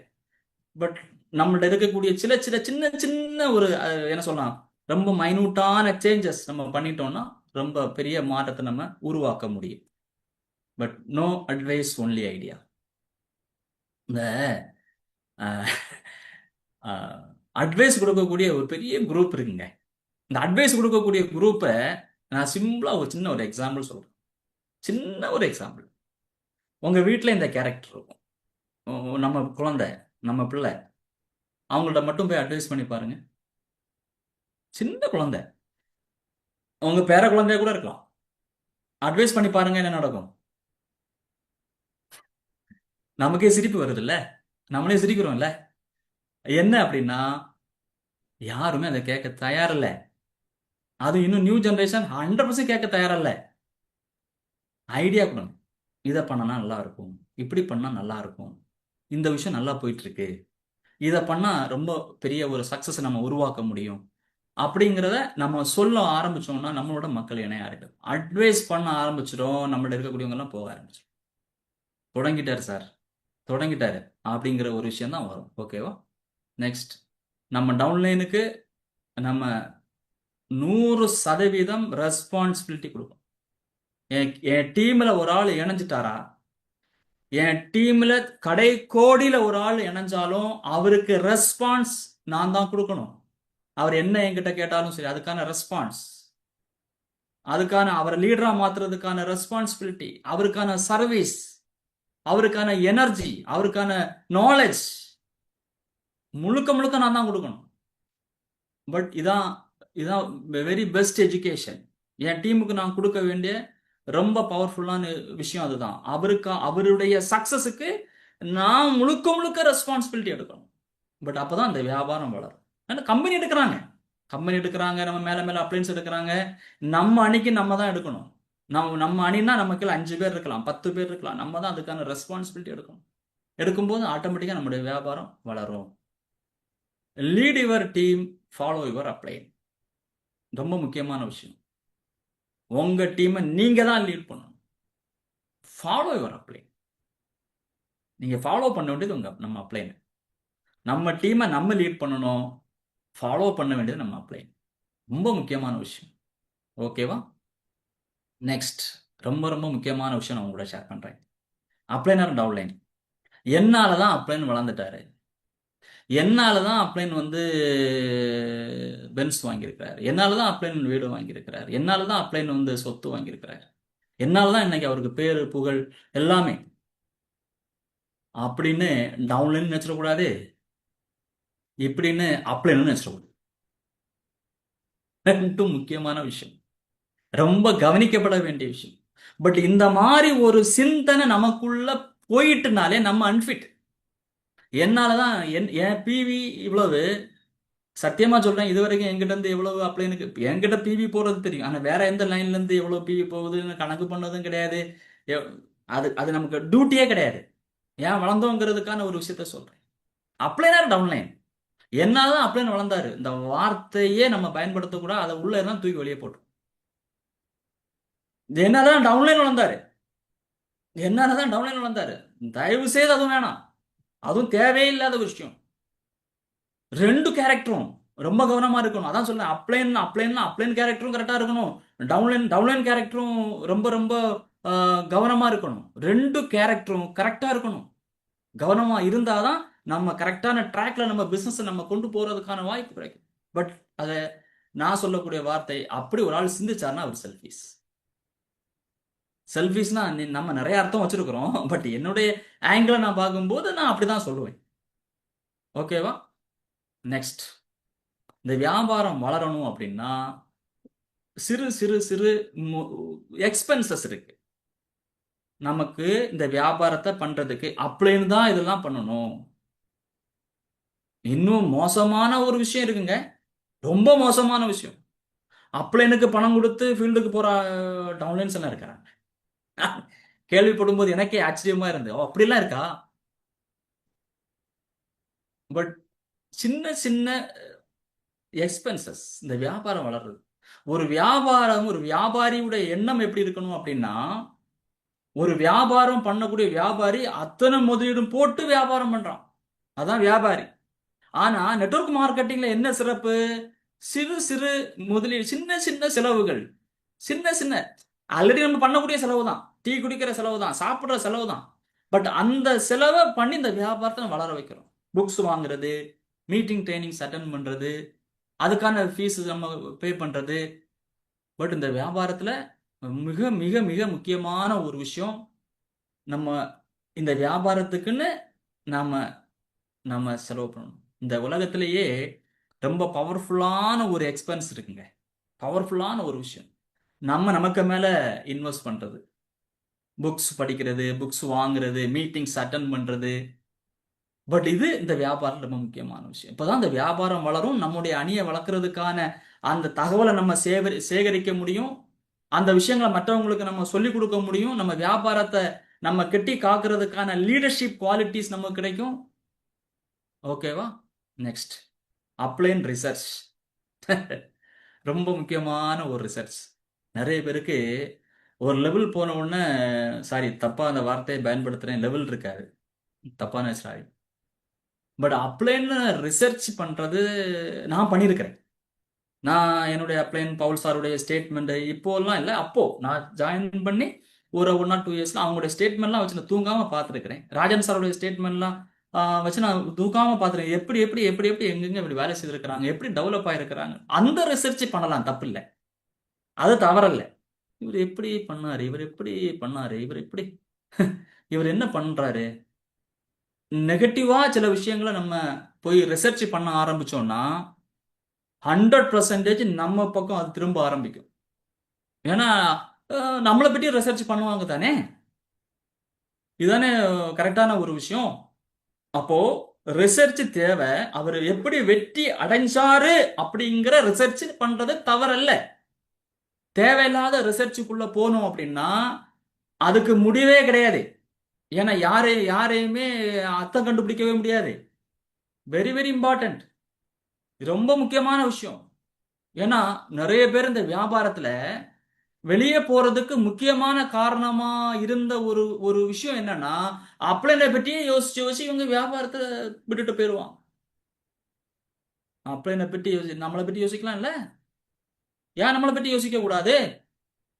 பட் நம்மள்ட்ட இருக்கக்கூடிய சில சில சின்ன சின்ன ஒரு என்ன சொல்லலாம், ரொம்ப மைனூட்டான சேஞ்சஸ் நம்ம பண்ணிட்டோம்னா ரொம்ப பெரிய மாற்றத்தை நம்ம உருவாக்க முடியும். But no advice, only idea. இந்த அட்வைஸ் கொடுக்கக்கூடிய ஒரு பெரிய குரூப் இருக்குங்க. இந்த அட்வைஸ் கொடுக்கக்கூடிய குரூப்பை நான் சிம்பிளா ஒரு சின்ன ஒரு எக்ஸாம்பிள் சொல்றேன். சின்ன ஒரு எக்ஸாம்பிள். உங்க வீட்டில் இந்த கேரக்டர் இருக்கும். நம்ம குழந்தை, நம்ம பிள்ளை, அவங்கள்ட்ட மட்டும் போய் அட்வைஸ் பண்ணி பாருங்க. சின்ன குழந்தை, உங்க பேர குழந்தைய கூட இருக்கலாம். அட்வைஸ் பண்ணி பாருங்க என்ன நடக்கும். நமக்கே சிரிப்பு வருது இல்ல, நம்மளே சிரிக்கிறோம்ல. என்ன அப்படின்னா யாருமே அதை கேட்க தயாரில்ல. அது இன்னும் நியூ ஜெனரேஷன் 100% கேட்க தயாரில்ல. ஐடியா கொடுங்க, இதை பண்ணனா நல்லா இருக்கும், இப்படி பண்ணா நல்லா இருக்கும், இந்த விஷயம் நல்லா போயிட்டு இருக்கு, இதை பண்ணா ரொம்ப பெரிய ஒரு சக்சஸ் நம்ம உருவாக்க முடியும் அப்படிங்கிறத நம்ம சொல்ல ஆரம்பிச்சோம்னா நம்மளோட மக்கள் இணைய ஆரம்பிக்கும். அட்வைஸ் பண்ண ஆரம்பிச்சிடும், நம்மள்ட்ட இருக்கக்கூடியவங்க எல்லாம் போக ஆரம்பிச்சிடும். தொடங்கிட்டாரு சார், தொடங்கிட்டாரு அப்படிங்கிற ஒரு விஷயம் தான் வரும். ஓகேவா? நெக்ஸ்ட், நம்ம டவுன்லைனுக்கு நம்ம 100% ரெஸ்பான்சிபிலிட்டி கொடுக்கும். என் டீம்ல ஒரு ஆள் இணைஞ்சிட்டாரா, என் டீம்ல கடை கோடியில ஒரு ஆள் இணைஞ்சாலும் அவருக்கு ரெஸ்பான்ஸ் நான் தான் கொடுக்கணும். அவர் என்ன என்கிட்ட கேட்டாலும் சரி அதுக்கான ரெஸ்பான்ஸ், அதுக்கான அவரை லீடரா மாத்துறதுக்கான ரெஸ்பான்சிபிலிட்டி, அவருக்கான சர்வீஸ், அவருக்கான எனர்ஜி, அவருக்கான நாலேஜ் முழுக்க முழுக்க நான் தான் கொடுக்கணும். பட் இதான் இதான் வெரி பெஸ்ட் எஜுகேஷன். என் டீமுக்கு நான் கொடுக்க வேண்டிய ரொம்ப பவர்ஃபுல்லான விஷயம் அதுதான். அவருடைய சக்சஸுக்கு நான் முழுக்க முழுக்க ரெஸ்பான்சிபிலிட்டி எடுக்கணும். பட் அப்பதான் அந்த வியாபாரம் வளரும். ஏன்னா கம்பெனி எடுக்கிறாங்க, நம்ம மேல மேல அப்ளைன்ஸ் எடுக்கிறாங்க. நம்ம அணிக்கு நம்ம தான் எடுக்கணும். நம்ம அணின்னா நமக்கு 5 பேர் இருக்கலாம், 10 பேர் இருக்கலாம். நம்ம தான் அதுக்கான ரெஸ்பான்சிபிலிட்டி எடுக்கணும். எடுக்கும்போது ஆட்டோமேட்டிக்கா நம்முடைய வியாபாரம் வளரும். Lead your team, follow your upline. ரொம்ப முக்கியமான விஷயம். உங்க டீமை நீங்க தான் லீட் பண்ணணும். Follow your upline. நீங்க ஃபாலோ பண்ண வேண்டியது நம்ம அப்ளைன். நம்ம டீமை நம்ம லீட் பண்ணணும், ஃபாலோ பண்ண வேண்டியது நம்ம அப்ளைன். ரொம்ப முக்கியமான விஷயம். ஓகேவா? நெக்ஸ்ட், ரொம்ப ரொம்ப முக்கியமான விஷயம் நான் உங்களோட ஷேர் பண்றேன். அப்ளைனர் டவுன்லைன். என்னாலதான் அப்ளைன் வளர்ந்துட்டாரு, என்னாலதான் அப்ளைன் பென்ஸ் வாங்கியிருக்கிறார், என்னாலதான் அப்ளைன் வீடு வாங்கியிருக்கிறார், என்னாலதான் அப்ளைன் சொத்து வாங்கியிருக்கிறார், என்னாலதான் இன்னைக்கு அவருக்கு பேரு புகழ் எல்லாமே அப்படின்னு டவுன்லைன் நினைச்சிடக்கூடாது, இப்படின்னு அப்ளைன் நினைச்சிடக்கூடாது. ரெண்டும் முக்கியமான விஷயம், ரொம்ப கவனிக்கப்பட வேண்டிய விஷயம். பட் இந்த மாதிரி ஒரு சிந்தனை நமக்குள்ள போயிட்டுனாலே நம்ம அன்ஃபிட். என்னாலதான் என் பிவி இவ்வளவு, சத்தியமா சொல்றேன், இது வரைக்கும் என்கிட்ட இருந்து எவ்வளவு அப்ளைனுக்கு என்கிட்ட பிவி போறது தெரியும், ஆனா வேற எந்த லைன்ல இருந்து எவ்வளவு பிவி போகுதுன்னு கணக்கு பண்ணதும் கிடையாது. எவ்- அது அது நமக்கு டியூட்டியே கிடையாது. ஏன் வளர்ந்தோங்கிறதுக்கான ஒரு விஷயத்த சொல்றேன். அப்ளைனர் டவுன்லைன் என்னதான் அப்ளைன் வளர்ந்தாரு, இந்த வார்த்தையே நம்ம பயன்படுத்தக்கூடாது, அதை உள்ள தான் தூக்கி வெளியே போட்டோம். என்னதான் டவுன்லைன் வளர்ந்தாரு, என்னதான் டவுன்லைன் வளர்ந்தாரு, தயவு செய்து அதுவும் வேணாம், அதுவும் தேவையில்லாத ஒரு விஷயம். ரெண்டு கேரக்டரும் ரொம்ப கவனமா இருக்கணும். அதான் சொல்றேன், அப்ளைன் கேரக்டரும் கரெக்டா இருக்கணும், டவுன்லைன் கேரக்டரும் ரொம்ப ரொம்ப கவனமா இருக்கணும். ரெண்டு கேரக்டரும் கரெக்டா இருக்கணும். கவனமா இருந்தாதான் நம்ம கரெக்டான ட்ராக்ல நம்ம பிசினஸ் நம்ம கொண்டு போறதுக்கான வாய்ப்பு கிடைக்கும். பட் அதை நான் சொல்லக்கூடிய வார்த்தை, அப்படி ஒரு ஆள் சிந்திச்சாருன்னா அவர் செல்ஃபிஸ். செல்ஃபிஸ்னா நம்ம நிறைய அர்த்தம் வச்சிருக்கிறோம், பட் என்னுடைய ஆங்கிள் நான் பார்க்கும்போது நான் அப்படிதான் சொல்லுவேன். ஓகேவா? நெக்ஸ்ட், இந்த வியாபாரம் வளரணும் அப்படின்னா சிறு சிறு சிறு எக்ஸ்பென்சஸ் இருக்கு. நமக்கு இந்த வியாபாரத்தை பண்றதுக்கு அப்படின்னு தான் இதெல்லாம் பண்ணணும். இன்னும் மோசமான ஒரு விஷயம் இருக்குங்க, ரொம்ப மோசமான விஷயம். அப்ளைனுக்கு பணம் கொடுத்து ஃபீல்டுக்கு போற டவுன்லைன்ஸ் எல்லாம் இருக்கிறாங்க. கேள்விப்படும் போது எனக்கே ஆச்சரியமா இருந்தது, ஓ அப்படிலாம் இருக்கா. பட் சின்ன சின்ன எக்ஸ்பென்சஸ் இந்த வியாபாரம் வளருது. ஒரு வியாபாரியுடைய எண்ணம் எப்படி இருக்கணும் அப்படின்னா, ஒரு வியாபாரம் பண்ணக்கூடிய வியாபாரி அத்தனை முதலீடும் போட்டு வியாபாரம் பண்றான், அதான் வியாபாரி. ஆனா நெட்வொர்க் மார்க்கெட்டிங்ல என்ன சிறப்பு, சிறு சிறு முதலீடு, சின்ன சின்ன செலவுகள், சின்ன சின்ன ஆல்ரெடி நம்ம பண்ணக்கூடிய செலவு தான், டீ குடிக்கிற செலவு தான், சாப்பிடுற செலவு தான். பட் அந்த செலவை பண்ணி இந்த வியாபாரத்தை நம்ம வளர வைக்கிறோம். புக்ஸ் வாங்குறது, மீட்டிங் ட்ரைனிங்ஸ் அட்டன் பண்றது, அதுக்கான ஃபீஸ் நம்ம பே பண்றது. பட் இந்த வியாபாரத்துல மிக மிக மிக முக்கியமான ஒரு விஷயம், நம்ம இந்த வியாபாரத்துக்குன்னு நாம நம்ம செலவு பண்ணணும். இந்த உலகத்திலேயே ரொம்ப பவர்ஃபுல்லான ஒரு எக்ஸ்பென்ஸ் இருக்குங்க, பவர்ஃபுல்லான ஒரு விஷயம், நம்ம நமக்கு மேல இன்வெஸ்ட் பண்றது. புக்ஸ் படிக்கிறது, புக்ஸ் வாங்குறது, மீட்டிங்ஸ் அட்டன் பண்றது. பட் இது இந்த வியாபாரம் ரொம்ப முக்கியமான விஷயம். இப்பதான் இந்த வியாபாரம் வளரும், நம்முடைய அணியை வளர்க்கறதுக்கான அந்த தகவலை நம்ம சேகரிக்க முடியும், அந்த விஷயங்களை மற்றவங்களுக்கு நம்ம சொல்லிக் கொடுக்க முடியும், நம்ம வியாபாரத்தை நம்ம கெட்டி காக்குறதுக்கான லீடர்ஷிப் குவாலிட்டிஸ் நமக்கு கிடைக்கும். ஓகேவா? Next, upline research. ரொம்ப முக்கியமான ஒரு ரிசர்ச். நிறைய பேருக்கு ஒரு லெவல் போன உடனே, சாரி தப்பா அந்த வார்த்தையை பயன்படுத்துறேன், லெவல் இருக்காது, தப்பான சாரி. பட் அப்ளைன்னு ரிசர்ச் பண்றது நான் பண்ணியிருக்கிறேன். நான் என்னுடைய அப்ளைன் பவுல் சாருடைய ஸ்டேட்மெண்ட் இப்போலாம் இல்லை, அப்போ நான் ஜாயின் பண்ணி ஒரு 1 or 2 இயர்ஸ்ல அவங்களுடைய ஸ்டேட்மெண்ட்லாம் வச்சு நான் தூங்காம பார்த்துருக்கிறேன். ராஜன் சாருடைய ஸ்டேட்மெண்ட்லாம் வச்சு நான் தூங்காம பார்த்துருக்கேன். எப்படி எப்படி எப்படி எப்படி எங்கெங்க இப்படி வேலை செய்திருக்கிறாங்க, எப்படி டெவலப் ஆயிருக்கிறாங்க, அந்த ரிசர்ச் பண்ணலாம், தப்பு இல்லை, அது தவறல்ல. இவர் எப்படி பண்ணாரு, இவர் எப்படி பண்ணாரு, இவர் எப்படி இவர் என்ன பண்றாரு, நெகட்டிவா சில விஷயங்களை நம்ம போய் ரிசர்ச் பண்ண ஆரம்பிச்சோம்னா 100% நம்ம பக்கம் அது திரும்ப ஆரம்பிக்கும். ஏன்னா நம்மளை பற்றி ரிசர்ச் பண்ணுவாங்க தானே, இதுதானே கரெக்டான ஒரு விஷயம். அப்போ ரிசர்ச் தேவை. அவர் எப்படி வெற்றி அடைஞ்சாரு அப்படிங்கிற ரிசர்ச் பண்றது தவறல்ல. தேவையில்லாத ரிசர்ச்சுக்குள்ள போனோம் அப்படின்னா அதுக்கு முடிவே கிடையாது. ஏன்னா யாரையுமே அர்த்தம் கண்டுபிடிக்கவே முடியாது. வெரி வெரி இம்பார்ட்டன்ட், ரொம்ப முக்கியமான விஷயம். ஏன்னா நிறைய பேர் இந்த வியாபாரத்துல வெளியே போறதுக்கு முக்கியமான காரணமா இருந்த ஒரு ஒரு விஷயம் என்னன்னா, அப்ளைனை பற்றியே யோசிச்சு யோசிச்சு இவங்க வியாபாரத்தை விட்டுட்டு போயிடுவான். அப்ளைனை பற்றி நம்மளை பற்றி யோசிக்கலாம்ல, ஏன் நம்மளை பற்றி யோசிக்க கூடாது?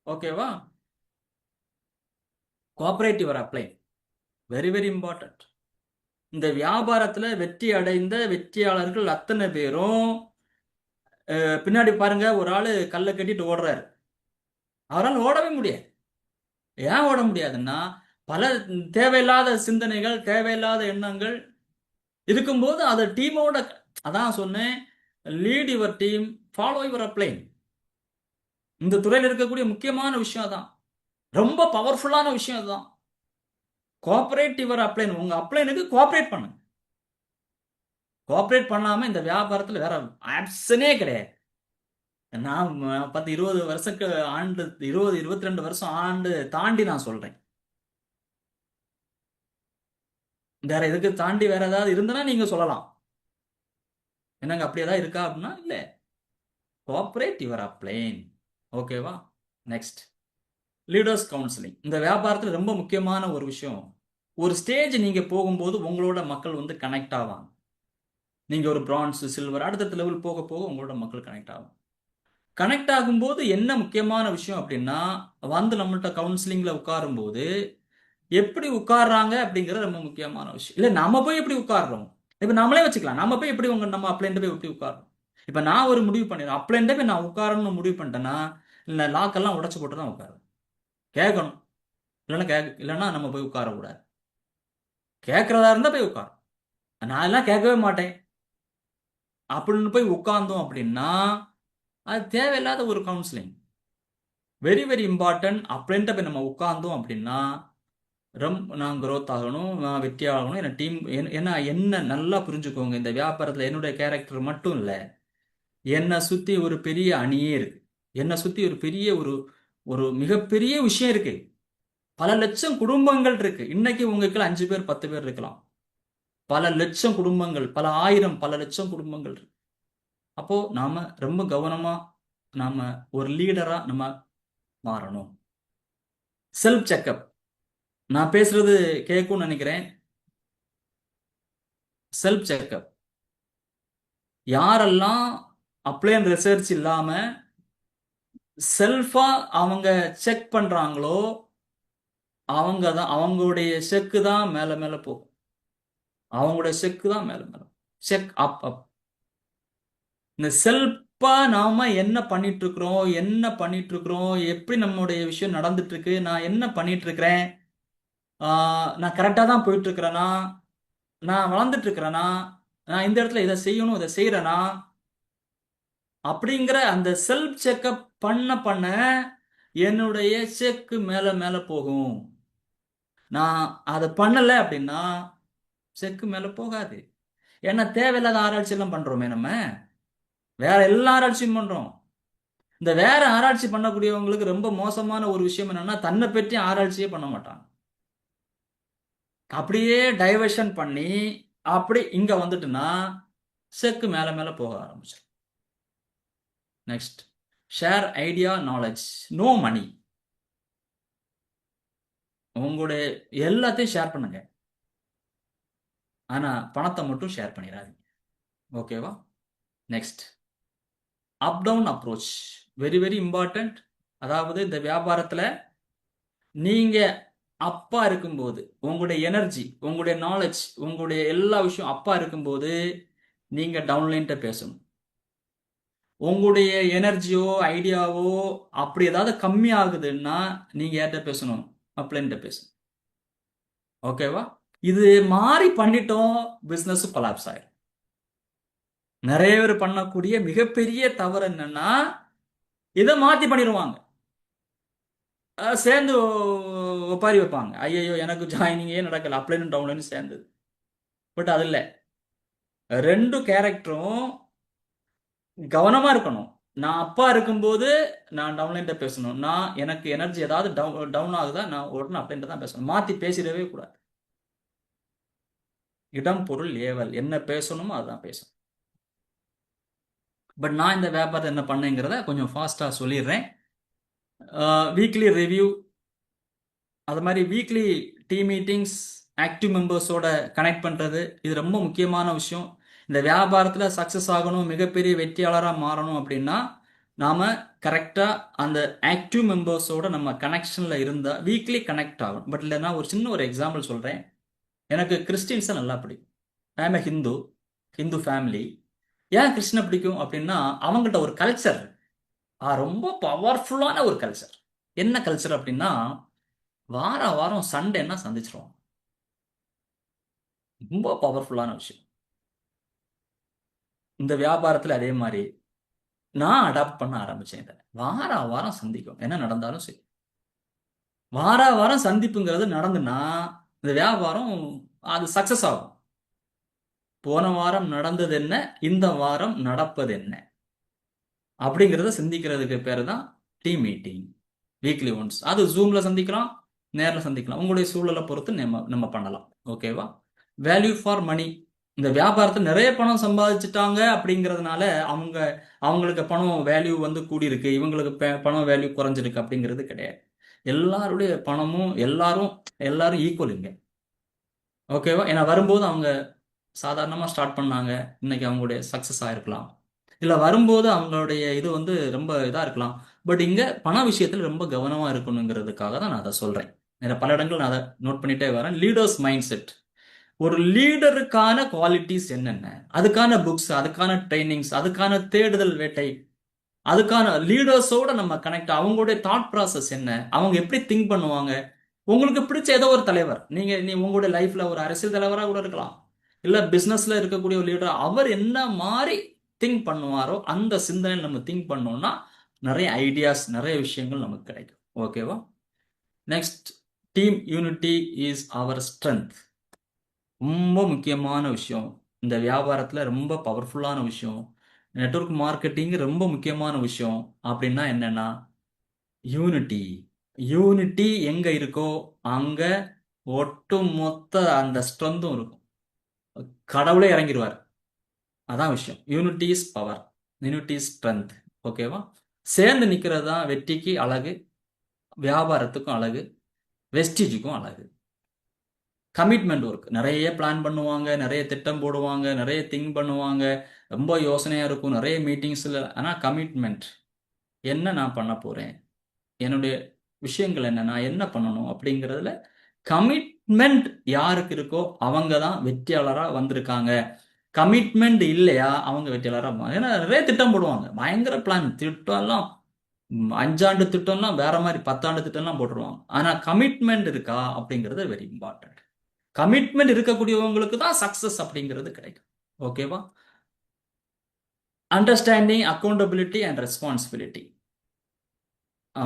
ஓகேவா? Cooperative apply very very important. இந்த வியாபாரத்துல வெற்றி அடைந்த வெற்றியாளர்கள் அத்தனை பேரும் பின்னாடி பாருங்க, ஒரு ஆளு கல்லை கட்டிட்டு ஓடுறாரு, அவரால் ஓடவே முடியாது. ஏன் ஓட முடியாதுன்னா பல தேவையில்லாத சிந்தனைகள், தேவையில்லாத எண்ணங்கள் இருக்கும்போது அதை டீமோட, அதான் சொன்னேன், lead your team, follow your upline. இந்த துறையில் இருக்கக்கூடிய முக்கியமான விஷயம் தான், ரொம்ப பவர்ஃபுல்லான விஷயம் தான். கோஆபரேட் யுவர் அப்ளைன், உங்க அப்ளைனுக்கு கோஆபரேட் பண்ணுங்க. கோஆப்ரேட் பண்ணாம இந்த வியாபாரத்துல வேற ஆப்ஷனே கிடையாது. நான் 10-20 வருஷக்கு ஆண்டு 20-22 வருஷம் ஆண்டு தாண்டி நான் சொல்றேன். வேற இதுக்கு தாண்டி வேற ஏதாவது இருந்தனா நீங்க சொல்லலாம். என்னங்க அப்படி ஏதாவது இருக்கா அப்படின்னா இல்ல. Cooperate your upline. ஓகேவா? Next leaders counselling. இந்த வியாபாரத்துல ரொம்ப முக்கியமான ஒரு விஷயம். ஒரு ஸ்டேஜ் நீங்க போகும்போது உங்களோட மக்கள் வந்து கனெக்ட் ஆவாங்க. நீங்க ஒரு பிரான்ஸ், சில்வர் அடுத்த லெவல் போக போக உங்களோட மக்கள் கனெக்ட் ஆகும். கனெக்ட் ஆகும்போது என்ன முக்கியமான விஷயம் அப்படின்னா, வந்து நம்மள்ட்ட கவுன்சிலிங்ல உட்காரும்போது எப்படி உட்கார்றாங்க அப்படிங்கிறது ரொம்ப முக்கியமான விஷயம். இல்ல நம்ம போய் எப்படி உட்கார்றோம்? இப்ப நம்மளே வச்சுக்கலாம். நம்ம போய் எப்படி நம்ம அப்ளைன்ட்ட போய் எப்படி உட்கார்றோம்? இப்ப நான் ஒரு முடிவு பண்ணிடுறேன். அப்ளைன்ட்ட போய் நான் உட்காரணும்னு முடிவு பண்ணிட்டேன்னா, இல்ல லாக்கெல்லாம் உடைச்சு போட்டு தான் உட்காருவேன். கேட்கணும். இல்லைன்னா நம்ம போய் உட்காரக்கூடாது. கேட்கறதா இருந்தா போய் உட்காரும். நான் எல்லாம் கேட்கவே மாட்டேன் அப்படின்னு போய் உட்கார்ந்தோம் அப்படின்னா, அது தேவையில்லாத ஒரு கவுன்சிலிங். Very very important. அப்படின்ட்டு போய் நம்ம உட்கார்ந்தோம் அப்படின்னா, நான் growth ஆகணும், நான் வெற்றி ஆகணும், என் டீம் ஏன்னா என்ன நல்லா புரிஞ்சுக்கோங்க. இந்த வியாபாரத்தில் என்னுடைய கேரக்டர் மட்டும் இல்லை, என்னை சுற்றி ஒரு பெரிய அணியே இருக்கு. என்னை சுற்றி ஒரு பெரிய ஒரு ஒரு மிகப்பெரிய விஷயம் இருக்கு. பல லட்சம் குடும்பங்கள் இருக்கு. இன்னைக்கு உங்களுக்கு 5 பேர் 10 பேர் இருக்கலாம். பல லட்சம் குடும்பங்கள், பல ஆயிரம், பல லட்சம் குடும்பங்கள் இருக்கு. அப்போ நாம ரொம்ப கவனமா நாம ஒரு லீடரா நம்ம மாறணும். Self checkup. நான் பேசுறது கேட்கும்னு நினைக்கிறேன். Self checkup. யாரெல்லாம் அப்ளைன் ரிசர்ச் இல்லாம செல்ஃபா அவங்க செக் பண்றாங்களோ அவங்க தான் அவங்களுடைய செக்கு தான் மேல மேல போகும். அவங்களுடைய செக்கு தான் மேல மேல செக் அப் அப். இந்த செல்ஃபா நாம என்ன பண்ணிட்டு இருக்கிறோம், என்ன பண்ணிட்டு இருக்கிறோம், எப்படி நம்மளுடைய விஷயம் நடந்துட்டு இருக்கு, நான் என்ன பண்ணிட்டு இருக்கிறேன், நான் கரெக்டா தான் போயிட்டு இருக்கிறேனா, நான் வளர்ந்துட்டு இருக்கிறேனா, நான் இந்த இடத்துல இதை செய்யணும் இதை செய்யறேனா அப்படிங்கிற அந்த செல்ஃப் செக்அப் பண்ண பண்ண என்னுடைய செக்கு மேல மேல போகும். நான் அதை பண்ணல அப்படின்னா செக்கு மேல போகாது. ஏன்னா தேவையில்லாத ஆராய்ச்சி எல்லாம் பண்றோமே நம்ம. வேற எல்லா ஆராய்ச்சியும் பண்றோம். இந்த வேற ஆராய்ச்சி பண்ணக்கூடியவங்களுக்கு ரொம்ப மோசமான ஒரு விஷயம் என்னன்னா, தன்னை பற்றி ஆராய்ச்சியே பண்ண மாட்டாங்க. அப்படியே டைவர்ஷன் பண்ணி அப்படி இங்க வந்துட்டுன்னா செக்கு மேல மேல போக ஆரம்பிச்சிடும். Next share idea knowledge. No money. உங்களுடைய எல்லாத்தையும் ஷேர் பண்ணுங்க. ஆனா பணத்தை மட்டும் ஷேர் பண்ணிடாதீங்க. ஓகேவா? Next up down approach. Very very important. அதாவது இந்த வியாபாரத்துல நீங்க அப்பா இருக்கும்போது உங்களுடைய எனர்ஜி, உங்களுடைய நாலேஜ், உங்களுடைய எல்லா விஷயம் அப்பா இருக்கும்போது நீங்க டவுன்லைன்ட்ட பேசணும். உங்களுடைய எனர்ஜியோ ஐடியாவோ அப்படி ஏதாவது கம்மி ஆகுதுன்னா நீங்க யார்கிட்ட பேசணும்? அப்ளைன்ட்ட பேசணும். ஓகேவா? இது மாறி பண்ணிட்டோம், பிசினஸ் கொலாப்ஸ் ஆயிடும். நிறைய பேர் பண்ணக்கூடிய மிகப்பெரிய தவறு என்னன்னா, இதை மாத்தி பண்ணிடுவாங்க. சேர்ந்து ஒப்பாரி வைப்பாங்க. ஐயோ எனக்கு ஜாயினிங்கே நடக்கல, அப்ளைன் டவுன்லைன் சேர்ந்தது. பட் அது இல்லை. ரெண்டு கேரக்டரும் கவனமா இருக்கணும். நான் அப்பா இருக்கும்போது நான் டவுன்லைன்ட்ட பேசணும். நான் எனக்கு எனர்ஜி ஏதாவது டவுன் ஆகுதா நான் உடனே அப்ளைன்ட்ட தான் பேசணும். மாத்தி பேசிடவே கூடாது. இடம் பொருள் ஏவல். என்ன பேசணுமோ அதுதான் பேசணும். பட் நான் இந்த வியாபாரத்தை என்ன பண்ணேங்கிறத கொஞ்சம் ஃபாஸ்டா சொல்லிடுறேன். வீக்லி ரிவ்யூ, அது மாதிரி வீக்லி டீம் மீட்டிங்ஸ், ஆக்டிவ் மெம்பர்ஸோட கனெக்ட் பண்ணுறது, இது ரொம்ப முக்கியமான விஷயம். இந்த வியாபாரத்தில் சக்ஸஸ் ஆகணும், மிகப்பெரிய வெற்றியாளராக மாறணும் அப்படின்னா நாம் கரெக்டாக அந்த ஆக்டிவ் மெம்பர்ஸோட நம்ம கனெக்ஷனில் இருந்தால் வீக்லி கனெக்ட் ஆகும். பட் இல்லைன்னா ஒரு சின்ன ஒரு எக்ஸாம்பிள் சொல்கிறேன். எனக்கு கிறிஸ்டின்ஸை நல்லா பிடிக்கும். I am Hindu, Hindu family. ஏன் கிறிஸ்டினை பிடிக்கும் அப்படின்னா அவங்கள்ட்ட ஒரு கல்ச்சர், ரொம்ப பவர்ஃபுல்லான ஒரு கல்ச்சர். என்ன கல்ச்சர் அப்படின்னா வார வாரம் சண்டேன்னா சந்திச்சிருவோம். ரொம்ப பவர்ஃபுல்லான விஷயம். இந்த வியாபாரத்தில் அதே மாதிரி நான் அடாப்ட் பண்ண ஆரம்பிச்சேன். இதை வார வாரம் சந்திக்கும், என்ன நடந்தாலும் சரி. வார வாரம் சந்திப்புங்கிறது நடந்துன்னா இந்த வியாபாரம் அது சக்சஸ் ஆகும். போன வாரம் நடந்தது என்ன, இந்த வாரம் நடப்பது என்ன அப்படிங்கிறத சிந்திக்கிறதுக்கு பேர் தான் டீம் மீட்டிங். Weekly once. அது ஜூம்ல சந்திக்கலாம், நேர்ல சந்திக்கலாம். உங்களுடைய சூழலை பொறுத்து நம்ம நம்ம பண்ணலாம். ஓகேவா? Value for money. இந்த வியாபாரத்தை நிறைய பணம் சம்பாதிச்சுட்டாங்க அப்படிங்கிறதுனால அவங்களுக்கு பணம் வேல்யூ வந்து கூடியிருக்கு, இவங்களுக்கு பணம் வேல்யூ குறைஞ்சிருக்கு அப்படிங்கிறது கிடையாது. எல்லாருடைய பணமும் எல்லாரும் ஈக்குவல் இங்க. ஓகேவா? ஏன்னா வரும்போது அவங்க சாதாரணமாக ஸ்டார்ட் பண்ணாங்க, இன்னைக்கு அவங்களுடைய சக்ஸஸ் ஆயிருக்கலாம். இல்லை வரும்போது அவங்களுடைய இது வந்து ரொம்ப இதாக இருக்கலாம். பட் இங்கே பண விஷயத்தில் ரொம்ப கவனமாக இருக்கணுங்கிறதுக்காக தான் நான் அதை சொல்கிறேன். பல இடங்கள் நான் அதை நோட் பண்ணிட்டே வரேன். Leaders mind set. ஒரு லீடருக்கான குவாலிட்டிஸ் என்னென்ன, அதுக்கான புக்ஸ், அதுக்கான ட்ரைனிங்ஸ், அதுக்கான தேடுதல் வேட்டை, அதுக்கான லீடர்ஸோட நம்ம கனெக்ட், அவங்களுடைய தாட் ப்ராசஸ் என்ன, அவங்க எப்படி திங்க் பண்ணுவாங்க. உங்களுக்கு பிடிச்ச ஏதோ ஒரு தலைவர், நீ உங்களுடைய லைஃப்ல ஒரு அரசியல் தலைவராக கூட இருக்கலாம், இல்ல பிசினஸ்ல இருக்கக்கூடிய ஒரு லீடர், அவர் என்ன மாதிரி திங்க் பண்ணுவாரோ அந்த சிந்தனையில் நம்ம திங்க் பண்ணோம்னா நிறைய ஐடியாஸ், நிறைய விஷயங்கள் நமக்கு கிடைக்கும். ஓகேவா? Next, team unity is our strength. ரொம்ப முக்கியமான விஷயம். இந்த வியாபாரத்தில் ரொம்ப பவர்ஃபுல்லான விஷயம். நெட்வொர்க் மார்க்கெட்டிங் ரொம்ப முக்கியமான விஷயம். அப்படின்னா என்னன்னா யூனிட்டி. யூனிட்டி எங்க இருக்கோ அங்க ஒட்டு மொத்த அந்த ஸ்ட்ரென்த்தும் இருக்கும். கடவுளே இறங்கிடுவார். அதான் விஷயம். Unity is power, unity is strength. ஓகேவா? சேர்ந்து நிற்கிறது தான் வெற்றிக்கு அழகு, வியாபாரத்துக்கும் அழகு, வெஸ்டிஜுக்கும் அழகு. Commitment work. நிறைய பிளான் பண்ணுவாங்க, நிறைய திட்டம் போடுவாங்க, நிறைய திங்க் பண்ணுவாங்க, ரொம்ப யோசனையாக இருக்கும், நிறைய மீட்டிங்ஸில். ஆனால் கமிட்மெண்ட், என்ன நான் பண்ண போகிறேன், என்னுடைய விஷயங்கள் என்ன, நான் என்ன பண்ணணும் அப்படிங்கிறதுல கமிட்மெண்ட் யாருக்கு இருக்கோ அவங்க தான் வெற்றியாளராக வந்திருக்காங்க. கமிட்மெண்ட் இல்லையா அவங்க வெற்றியாளராக. ஏன்னா நிறைய திட்டம் போடுவாங்க, பயங்கர பிளான், திட்டம்லாம் 5 ஆண்டு திட்டம்லாம் வேற மாதிரி, 10 ஆண்டு திட்டம்லாம் போட்டுருவாங்க. ஆனால் கமிட்மெண்ட் இருக்கா அப்படிங்கிறது வெரி இம்பார்ட்டன்ட். கமிட்மெண்ட் இருக்கக்கூடியவங்களுக்கு தான் சக்சஸ் அப்படிங்கிறது கிடைக்கும். ஓகேவா? Understanding accountability and responsibility.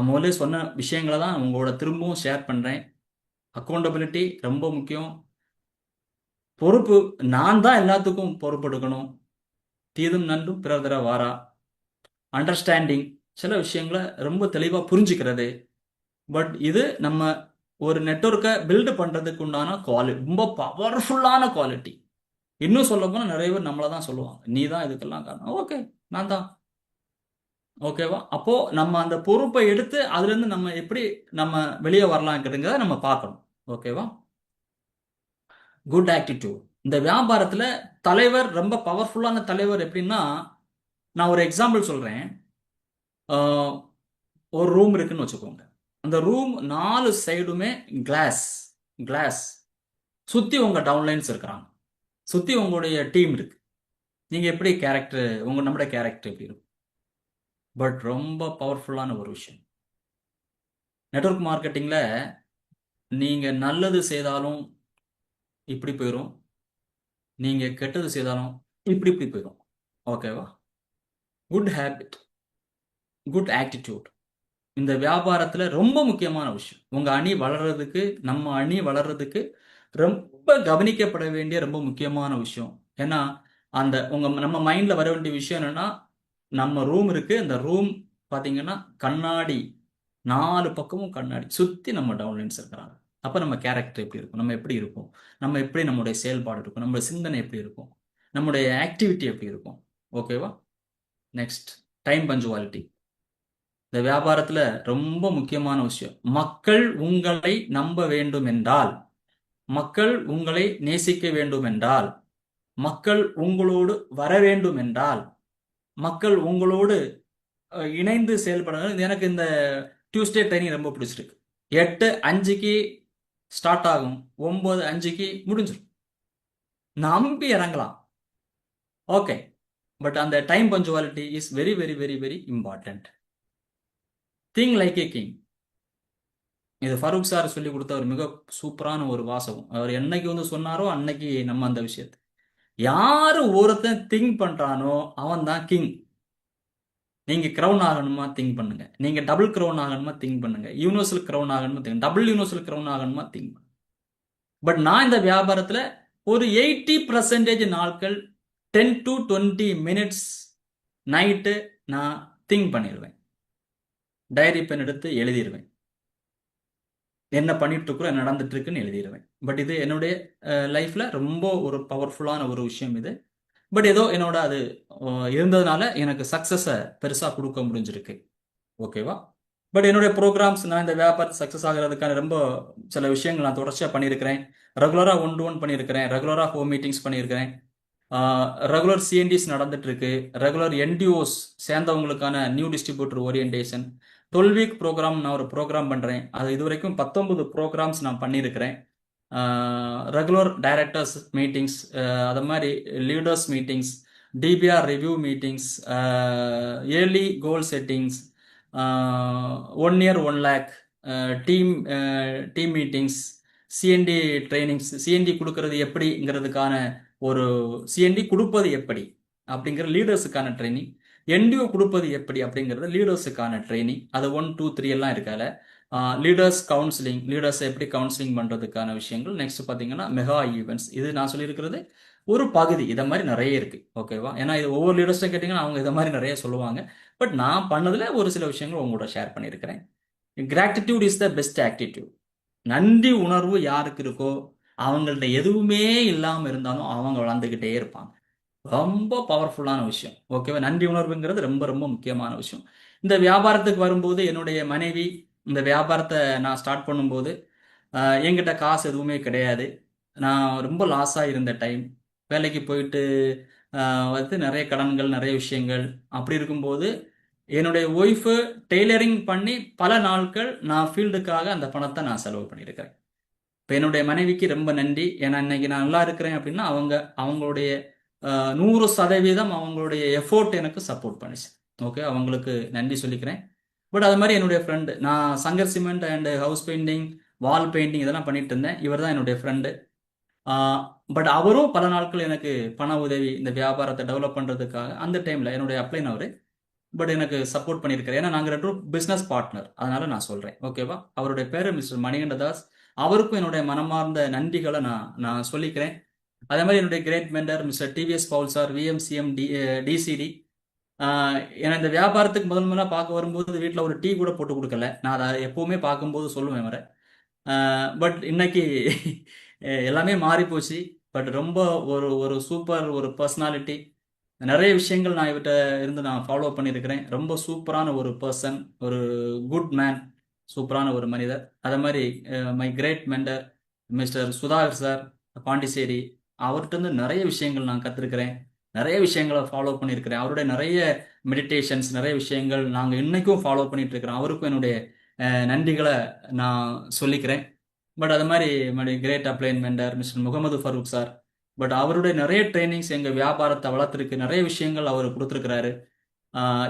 முதல்ல சொன்ன விஷயங்களை தான் உங்களோட திரும்பவும் ஷேர் பண்ணுறேன். அக்கௌண்டபிலிட்டி ரொம்ப முக்கியம். பொறுப்பு, நான் தான் எல்லாத்துக்கும் பொறுப்பெடுக்கணும். தீதும் நன்றும் பிறர் தர வாரா. அண்டர்ஸ்டாண்டிங், சில விஷயங்களை ரொம்ப தெளிவாக புரிஞ்சுக்கிறது. பட் இது நம்ம ஒரு நெட்வொர்க்கை பில்டு பண்ணுறதுக்கு உண்டான குவாலிட்டி, ரொம்ப பவர்ஃபுல்லான குவாலிட்டி. இன்னும் சொல்ல போனால் நிறைய பேர் நம்மளை தான் சொல்லுவாங்க, நீ தான் இதுக்கெல்லாம் காரணம். ஓகே, நான் தான். ஓகேவா? அப்போ நம்ம அந்த பொறுப்பை எடுத்து அதுலேருந்து நம்ம எப்படி நம்ம வெளியே வரலாங்கிறத நம்ம பார்க்கணும். ஓகேவா? Good attitude. இந்த வியாபாரத்தில் தலைவர், ரொம்ப பவர்ஃபுல்லான தலைவர் எப்படின்னா, நான் ஒரு எக்ஸாம்பிள் சொல்கிறேன். ஒரு ரூம் இருக்குன்னு வச்சுக்கோங்க. அந்த ரூம் 4 சைடுமே கிளாஸ் கிளாஸ். சுற்றி உங்கள் டவுன்லைன்ஸ் இருக்கிறாங்க, சுற்றி உங்களுடைய டீம் இருக்கு. நீங்கள் எப்படி கேரக்டர், நம்முடைய கேரக்டர் எப்படி இருக்கும். பட் ரொம்ப பவர்ஃபுல்லான ஒரு விஷயம் நெட்வொர்க் மார்க்கெட்டிங்கில், நீங்கள் நல்லது செய்தாலும் இப்படி போயிடும், நீங்கள் கெட்டது செய்தாலும் இப்படி போயிடும். ஓகேவா? குட் ஹேபிட், குட் ஆட்டிடியூட் இந்த வியாபாரத்தில் ரொம்ப முக்கியமான விஷயம். உங்கள் அணி வளர்றதுக்கு, நம்ம அணி வளர்றதுக்கு ரொம்ப கவனிக்கப்பட வேண்டிய ரொம்ப முக்கியமான விஷயம். ஏன்னா அந்த நம்ம மைண்டில் வர வேண்டிய விஷயம் என்னென்னா, நம்ம ரூம் இருக்குது, அந்த ரூம் பார்த்தீங்கன்னா கண்ணாடி, 4 பக்கமும் கண்ணாடி, சுற்றி நம்ம டவுன்லைன்ஸ் இருக்கிறாங்க. அப்போ நம்ம கேரக்டர் எப்படி இருக்கும், நம்ம எப்படி இருப்போம், நம்ம எப்படி நம்முடைய செயல்பாடு இருக்கும், நம்மளுடைய சிந்தனை எப்படி இருக்கும், நம்முடைய ஆக்டிவிட்டி எப்படி இருக்கும். ஓகேவா? Next, time punctuality. இந்த வியாபாரத்தில் ரொம்ப முக்கியமான விஷயம். மக்கள் உங்களை நம்ப வேண்டும் என்றால், மக்கள் உங்களை நேசிக்க வேண்டும் என்றால், மக்கள் உங்களோடு வர வேண்டும் என்றால், மக்கள் உங்களோடு இணைந்து செயல்பட. எனக்கு இந்த டியூஸ்டே ட்ரைனிங் ரொம்ப பிடிச்சிருக்கு. 8:05 ஸ்டார்ட் ஆகும், 9:05 முடிஞ்சிடும். நம்பி இறங்கலாம். ஓகே, பட் அந்த time punctuality is very very very very important. Think like A king. இது ஃபரூக் சார் சொல்லி கொடுத்த ஒரு மிக சூப்பரான ஒரு வாசகம். அவர் என்னைக்கு வந்து சொன்னாரோ அன்னைக்கு நம்ம அந்த விஷயத்தை, யாரு ஒருத்தன் திங்க் பண்றானோ அவன் தான் கிங். நீங்க கிரவுன் ஆகணுமா திங்க் பண்ணுங்க, நீங்க டபுள் கிரவுன் ஆகணுமா திங்க் பண்ணுங்க, யூனிவர்சல் கிரவுன் ஆகணுமா திங்க், டபுள் யூனிவர்சல் கிரவுன் ஆகணுமா திங்க் பண்ணுங்க. பட் நான் இந்த வியாபாரத்துல ஒரு 80% நாட்கள் 10 to 20 minutes நைட்டு நான் திங்க் பண்ணிடுவேன். டைரி பென் எடுத்து எழுதிடுவேன். என்ன பண்ணிட்டு இருக்கிறோம், என்ன நடந்துட்டு இருக்குன்னு எழுதிடுவேன். பட் இது என்னுடைய லைஃப்ல ரொம்ப ஒரு பவர்ஃபுல்லான ஒரு விஷயம் இது. பட் ஏதோ என்னோட அது இருந்ததுனால எனக்கு சக்ஸஸை பெருசாக கொடுக்க முடிஞ்சிருக்கு. ஓகேவா? பட் என்னுடைய ப்ரோக்ராம்ஸ் நான் இந்த வியாபாரத்தை சக்ஸஸ் ஆகிறதுக்கான ரொம்ப சில விஷயங்கள் நான் தொடர்ச்சியாக பண்ணியிருக்கிறேன். ரெகுலராக 1-to-1 பண்ணியிருக்கிறேன். ரெகுலராக ஹோம் மீட்டிங்ஸ் பண்ணியிருக்கிறேன். ரெகுலர் சிஎன்டிஸ் நடந்துட்டு இருக்கு. ரெகுலர் என்டிஓஸ் சேர்ந்தவங்களுக்கான new distributor orientation 12 week programme நான் ஒரு ப்ரோக்ராம் பண்ணுறேன். அது இது வரைக்கும் 19 ப்ரோக்ராம்ஸ் நான் பண்ணியிருக்கிறேன். ரெகுலர் டைரக்டர்ஸ் மீட்டிங்ஸ், அது மாதிரி leaders meetings, DPR review meetings, yearly goal settings, 1 year 1 lakh team meetings, CNT trainings. CNT கொடுக்கறது எப்படிங்கிறதுக்கான ஒரு சிஎன்டி கொடுப்பது எப்படி அப்படிங்கிற லீடர்ஸுக்கான ட்ரைனிங், என்டிஓ கொடுப்பது எப்படி அப்படிங்கிறது லீடர்ஸுக்கான ட்ரைனிங். அது 1, 2, 3 எல்லாம் இருக்கால. லீடர்ஸ் கவுன்சிலிங், லீடர்ஸ் எப்படி கவுன்சிலிங் பண்ணுறதுக்கான விஷயங்கள். நெக்ஸ்ட் பார்த்தீங்கன்னா மெகா ஈவெண்ட்ஸ். இது நான் சொல்லியிருக்கிறது ஒரு பகுதி. இதை மாதிரி நிறைய இருக்கு. ஓகேவா? ஏன்னா இது ஒவ்வொரு லீடர்ஸ்ட்டை கேட்டிங்கன்னா அவங்க இதை மாதிரி நிறைய சொல்லுவாங்க. பட் நான் பண்ணதில் ஒரு சில விஷயங்கள் உங்களோட ஷேர் பண்ணியிருக்கிறேன். Gratitude is the best attitude. நன்றி உணர்வு யாருக்கு இருக்கோ அவங்கள்ட்ட எதுவுமே இல்லாமல் இருந்தாலும் அவங்க வளர்ந்துக்கிட்டே இருப்பாங்க. ரொம்ப பவர்ஃபுல்லான விஷயம். ஓகேவா? நன்றி உணர்வுங்கிறது ரொம்ப ரொம்ப முக்கியமான விஷயம். இந்த வியாபாரத்துக்கு வரும்போது என்னுடைய மனைவி இந்த வியாபாரத்தை நான் ஸ்டார்ட் பண்ணும்போது என்கிட்ட காசு எதுவுமே கிடையாது. நான் ரொம்ப லாஸாக இருந்த டைம். வேலைக்கு போயிட்டு வந்து நிறைய கடன்கள், நிறைய விஷயங்கள். அப்படி இருக்கும்போது என்னுடைய ஒய்ஃபு டெய்லரிங் பண்ணி பல நாட்கள் நான் ஃபீல்டுக்காக அந்த பணத்தை நான் செலவு பண்ணியிருக்கிறேன். இப்போ என்னுடைய மனைவிக்கு ரொம்ப நன்றி. ஏன்னா இன்னைக்கு நான் நல்லா இருக்கிறேன் அப்படின்னா அவங்களுடைய 100% அவங்களுடைய எஃபோர்ட் எனக்கு சப்போர்ட் பண்ணிச்சு. ஓகே, அவங்களுக்கு நன்றி சொல்லிக்கிறேன். பட் அது மாதிரி என்னுடைய ஃப்ரெண்டு, நான் Shankar cement and house painting, wall painting இதெல்லாம் பண்ணிட்டு இருந்தேன். இவர் தான் என்னுடைய ஃப்ரெண்டு. பட் அவரும் பல நாட்கள் எனக்கு பண உதவி இந்த வியாபாரத்தை டெவலப் பண்ணுறதுக்காக அந்த டைமில் என்னுடைய அப்ளைன் அவர். பட் எனக்கு சப்போர்ட் பண்ணியிருக்காரு. ஏன்னா நாங்கள் 2 பிஸ்னஸ் பார்ட்னர். அதனால நான் சொல்கிறேன். ஓகேவா? அவருடைய பேர் மிஸ்டர் மணிகண்டதாஸ். அவருக்கும் என்னுடைய மனமார்ந்த நன்றிகளை நான் சொல்லிக்கிறேன். அதே மாதிரி என்னுடைய great mentor mister TVS Paul sir, VMCM DCT. ஏன்னா இந்த வியாபாரத்துக்கு முதல்ல பார்க்க வரும்போது வீட்டில் ஒரு டீ கூட போட்டு கொடுக்கல. நான் அதை எப்போவுமே பார்க்கும்போது சொல்லுவேன் வர. பட் இன்னைக்கு எல்லாமே மாறி போச்சு. பட் ரொம்ப ஒரு ஒரு சூப்பர் ஒரு பர்சனாலிட்டி. நிறைய விஷயங்கள் நான் இவர்கிட்ட இருந்து நான் ஃபாலோ பண்ணியிருக்கிறேன். ரொம்ப சூப்பரான ஒரு பர்சன், ஒரு குட் மேன், சூப்பரான ஒரு மனிதர். அதே மாதிரி my great mentor mister Sudhakar sir, Pondicherry. அவர்கிட்ட இருந்து நிறைய விஷயங்கள் நான் கற்றுருக்கிறேன். நிறைய விஷயங்களை ஃபாலோ பண்ணியிருக்கிறேன். அவருடைய நிறைய மெடிடேஷன்ஸ், நிறைய விஷயங்கள் நாங்கள் இன்னைக்கும் ஃபாலோ பண்ணிட்டு இருக்கிறோம். அவருக்கும் என்னுடைய நன்றிகளை நான் சொல்லிக்கிறேன். பட் அது மாதிரி great upline mentor mister Mohammed Farooq sir. But அவருடைய நிறைய ட்ரைனிங்ஸ் எங்கள் வியாபாரத்தை வளர்த்துருக்கு. நிறைய விஷயங்கள் அவர் கொடுத்துருக்கிறாரு.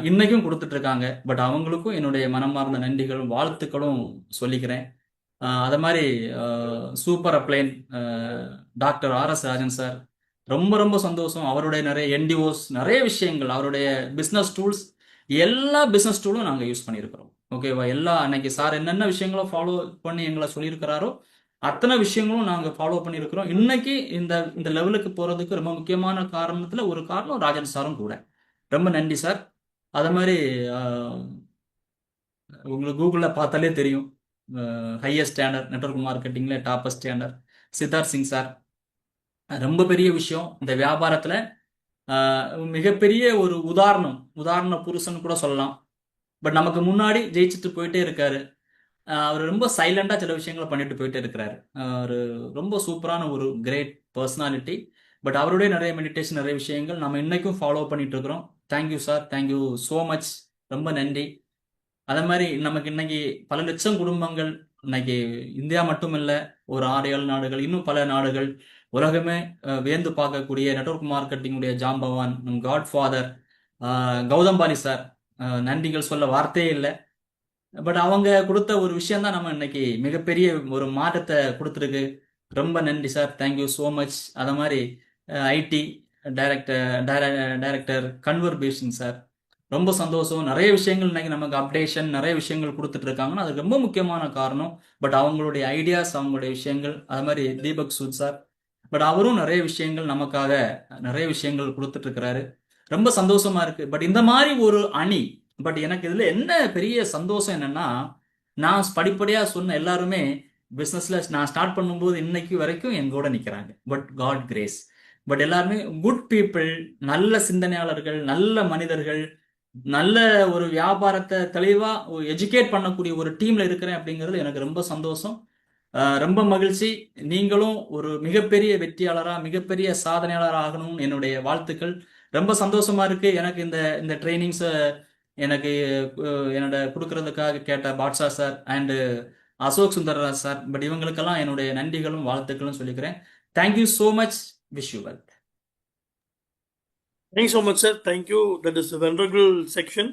இன்னைக்கும் கொடுத்துட்டு இருக்காங்க. பட் அவங்களுக்கும் என்னுடைய மனமார்ந்த நன்றிகளும் வாழ்த்துக்களும் சொல்லிக்கிறேன். அது மாதிரி super upline doctor RS Rajan sir. ரொம்ப ரொம்ப சந்தோஷம். அவருடைய நிறைய என்டிஓஸ், நிறைய விஷயங்கள், அவருடைய பிஸ்னஸ் டூல்ஸ், எல்லா பிஸ்னஸ் டூலும் நாங்கள் யூஸ் பண்ணியிருக்கிறோம். ஓகேவா? அன்னைக்கு சார் என்னென்ன விஷயங்களோ ஃபாலோ பண்ணி எங்களை சொல்லியிருக்கிறாரோ அத்தனை விஷயங்களும் நாங்கள் ஃபாலோ பண்ணியிருக்கிறோம். இன்னைக்கு இந்த லெவலுக்கு போகிறதுக்கு ரொம்ப முக்கியமான காரணத்தில் ஒரு காரணம் ராஜன் சாரும் கூட. ரொம்ப நன்றி சார். அது மாதிரி உங்களுக்கு கூகுளில் பார்த்தாலே தெரியும், ஹையஸ்ட் ஸ்டாண்டர்ட் நெட்வொர்க் மார்க்கெட்டிங்கில் toppest standard Siddharth Singh sir. ரொம்ப பெரிய விஷயம். இந்த வியாபாரத்தில் மிகப்பெரிய ஒரு உதாரண புருஷன் கூட சொல்லலாம். பட் நமக்கு முன்னாடி ஜெயிச்சுட்டு போயிட்டே இருக்காரு. அவர் ரொம்ப சைலண்டாக சில விஷயங்களை பண்ணிட்டு போயிட்டே இருக்கிறாரு. ஒரு ரொம்ப சூப்பரான ஒரு கிரேட் பர்சனாலிட்டி. பட் அவருடைய நிறைய மெடிடேஷன், நிறைய விஷயங்கள் நம்ம இன்னைக்கும் ஃபாலோ பண்ணிட்டு இருக்கிறோம். Thank you sir, thank you so much. ரொம்ப நன்றி. அதே மாதிரி நமக்கு இன்னைக்கு பல லட்சம் குடும்பங்கள், இன்னைக்கு இந்தியா மட்டும் இல்லை, ஒரு 6-7 நாடுகள், இன்னும் பல நாடுகள், உலகமே வியந்து பார்க்கக்கூடிய நெட்வொர்க் மார்க்கெட்டிங்குடைய ஜாம்பவான், நம் காட் ஃபாதர் கௌதம்பானி சார். நன்றிகள் சொல்ல வார்த்தையே இல்லை. பட் அவங்க கொடுத்த ஒரு விஷயம் தான் நம்ம இன்னைக்கு மிகப்பெரிய ஒரு மாற்றத்தை கொடுத்துருக்கு. ரொம்ப நன்றி சார், தேங்க்யூ ஸோ மச். அதை மாதிரி ஐடி டைரக்டர் கன்வர் பேசிங் சார். ரொம்ப சந்தோஷம். நிறைய விஷயங்கள் இன்னைக்கு நமக்கு அப்டேஷன், நிறைய விஷயங்கள் கொடுத்துட்டு இருக்காங்கன்னா அது ரொம்ப முக்கியமான காரணம். பட் அவங்களுடைய ஐடியாஸ், அவங்களுடைய விஷயங்கள், அது மாதிரி தீபக் சூத் சார். பட் அவரும் நிறைய விஷயங்கள் நமக்காக நிறைய விஷயங்கள் கொடுத்துட்டு இருக்கிறாரு. ரொம்ப சந்தோஷமா இருக்கு. பட் இந்த மாதிரி ஒரு அணி, பட் எனக்கு இதுல என்ன பெரிய சந்தோஷம் என்னன்னா, நான் படிப்படியா சொன்ன எல்லாருமே பிசினஸ்ல நான் ஸ்டார்ட் பண்ணும்போது இன்னைக்கு வரைக்கும் என் கூட நிக்கிறாங்க. But God grace. பட் எல்லாருமே குட் பீப்புள், நல்ல சிந்தனையாளர்கள், நல்ல மனிதர்கள், நல்ல ஒரு வியாபாரத்தை தெளிவா எஜுகேட் பண்ணக்கூடிய ஒரு டீம்ல இருக்கிறேன் அப்படிங்கிறது எனக்கு ரொம்ப சந்தோஷம். ரொம்ப மகிழ்ச்சி. நீங்களும் ஒரு மிகப்பெரிய வெற்றியாளரா, மிகப்பெரிய சாதனையாளரா ஆகணும்னு என்னுடைய வாழ்த்துக்கள். ரொம்ப சந்தோஷமா இருக்கு. எனக்கு இந்த இந்த ட்ரைனிங்ஸ் எனக்கு என்னோட கொடுக்கறதுக்காக கேட்ட Badsha sir and Ashok Sundararaj sir, but இவங்களுக்கெல்லாம் என்னுடைய நன்றிகளும் வாழ்த்துக்களும் சொல்லிக்கிறேன். Thank you so much. Wish you well. Thanks so much sir. Thank you. That is venerable section.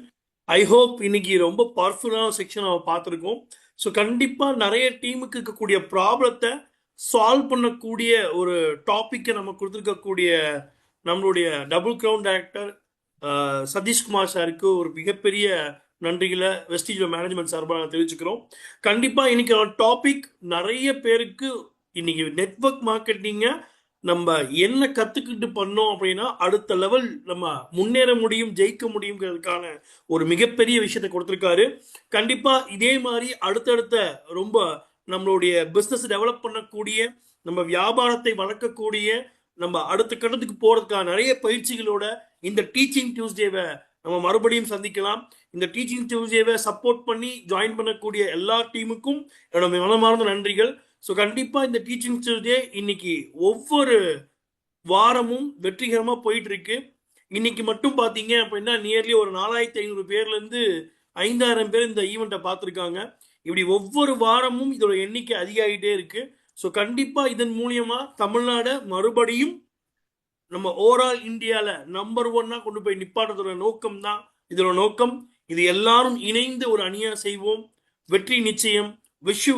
I hope இன்னைக்கு ரொம்ப பவர்ஃபுல்லான செக்ஷன் நம்ம பார்த்துருக்கோம். ஸோ கண்டிப்பாக நிறைய டீமுக்கு இருக்கக்கூடிய ப்ராப்ளத்தை சால்வ் பண்ணக்கூடிய ஒரு டாப்பிக்கை நம்ம கொடுத்துருக்கக்கூடிய நம்மளுடைய டபுள் கிரவுண்ட் டைரக்டர் சதீஷ்குமார் சாருக்கு ஒரு மிகப்பெரிய நன்றிகளை வெஸ்டிஜ் மேனேஜ்மெண்ட் சார்பாக நான் தெரிவிச்சுக்கிறோம். கண்டிப்பாக இன்னைக்கு டாபிக் நிறைய பேருக்கு இன்னைக்கு நெட்வொர்க் மார்க்கெட்டிங்கை நம்ம என்ன கற்றுக்கிட்டு பண்ணோம் அப்படின்னா அடுத்த லெவல் நம்ம முன்னேற முடியும், ஜெயிக்க முடியுங்கிறதுக்கான ஒரு மிகப்பெரிய விஷயத்தை கொடுத்துருக்காரு. கண்டிப்பாக இதே மாதிரி அடுத்தடுத்த ரொம்ப நம்மளுடைய பிஸ்னஸ் டெவலப் பண்ணக்கூடிய, நம்ம வியாபாரத்தை வளர்க்கக்கூடிய, நம்ம அடுத்த கட்டத்துக்கு போகிறதுக்கான நிறைய பயிற்சிகளோட இந்த டீச்சிங் டியூஸ்டேவை நம்ம மறுபடியும் சந்திக்கலாம். இந்த டீச்சிங் டியூஸ்டேவை சப்போர்ட் பண்ணி ஜாயின் பண்ணக்கூடிய எல்லா டீமுக்கும் என்னோட மனமார்ந்த நன்றிகள். ஸோ கண்டிப்பாக இந்த டீச்சிங் டியூஸ்டே இன்னைக்கு ஒவ்வொரு வாரமும் வெற்றிகரமாக போயிட்டு இருக்கு. இன்னைக்கு மட்டும் பார்த்தீங்க அப்படின்னா நியர்லி ஒரு 4500 பேர்லேருந்து 5000 பேர் இந்த ஈவெண்ட்டை பார்த்துருக்காங்க. இப்படி ஒவ்வொரு வாரமும் இதோட எண்ணிக்கை அதிகாகிட்டே இருக்கு. ஸோ கண்டிப்பாக இதன் மூலியமா தமிழ்நாடு மறுபடியும் நம்ம ஓவரால் இந்தியாவில் நம்பர் 1 கொண்டு போய் நிப்பாட்டத்தோட நோக்கம் தான் இதோட நோக்கம். இது எல்லாரும் இணைந்து ஒரு அணியா செய்வோம். வெற்றி நிச்சயம். Wish you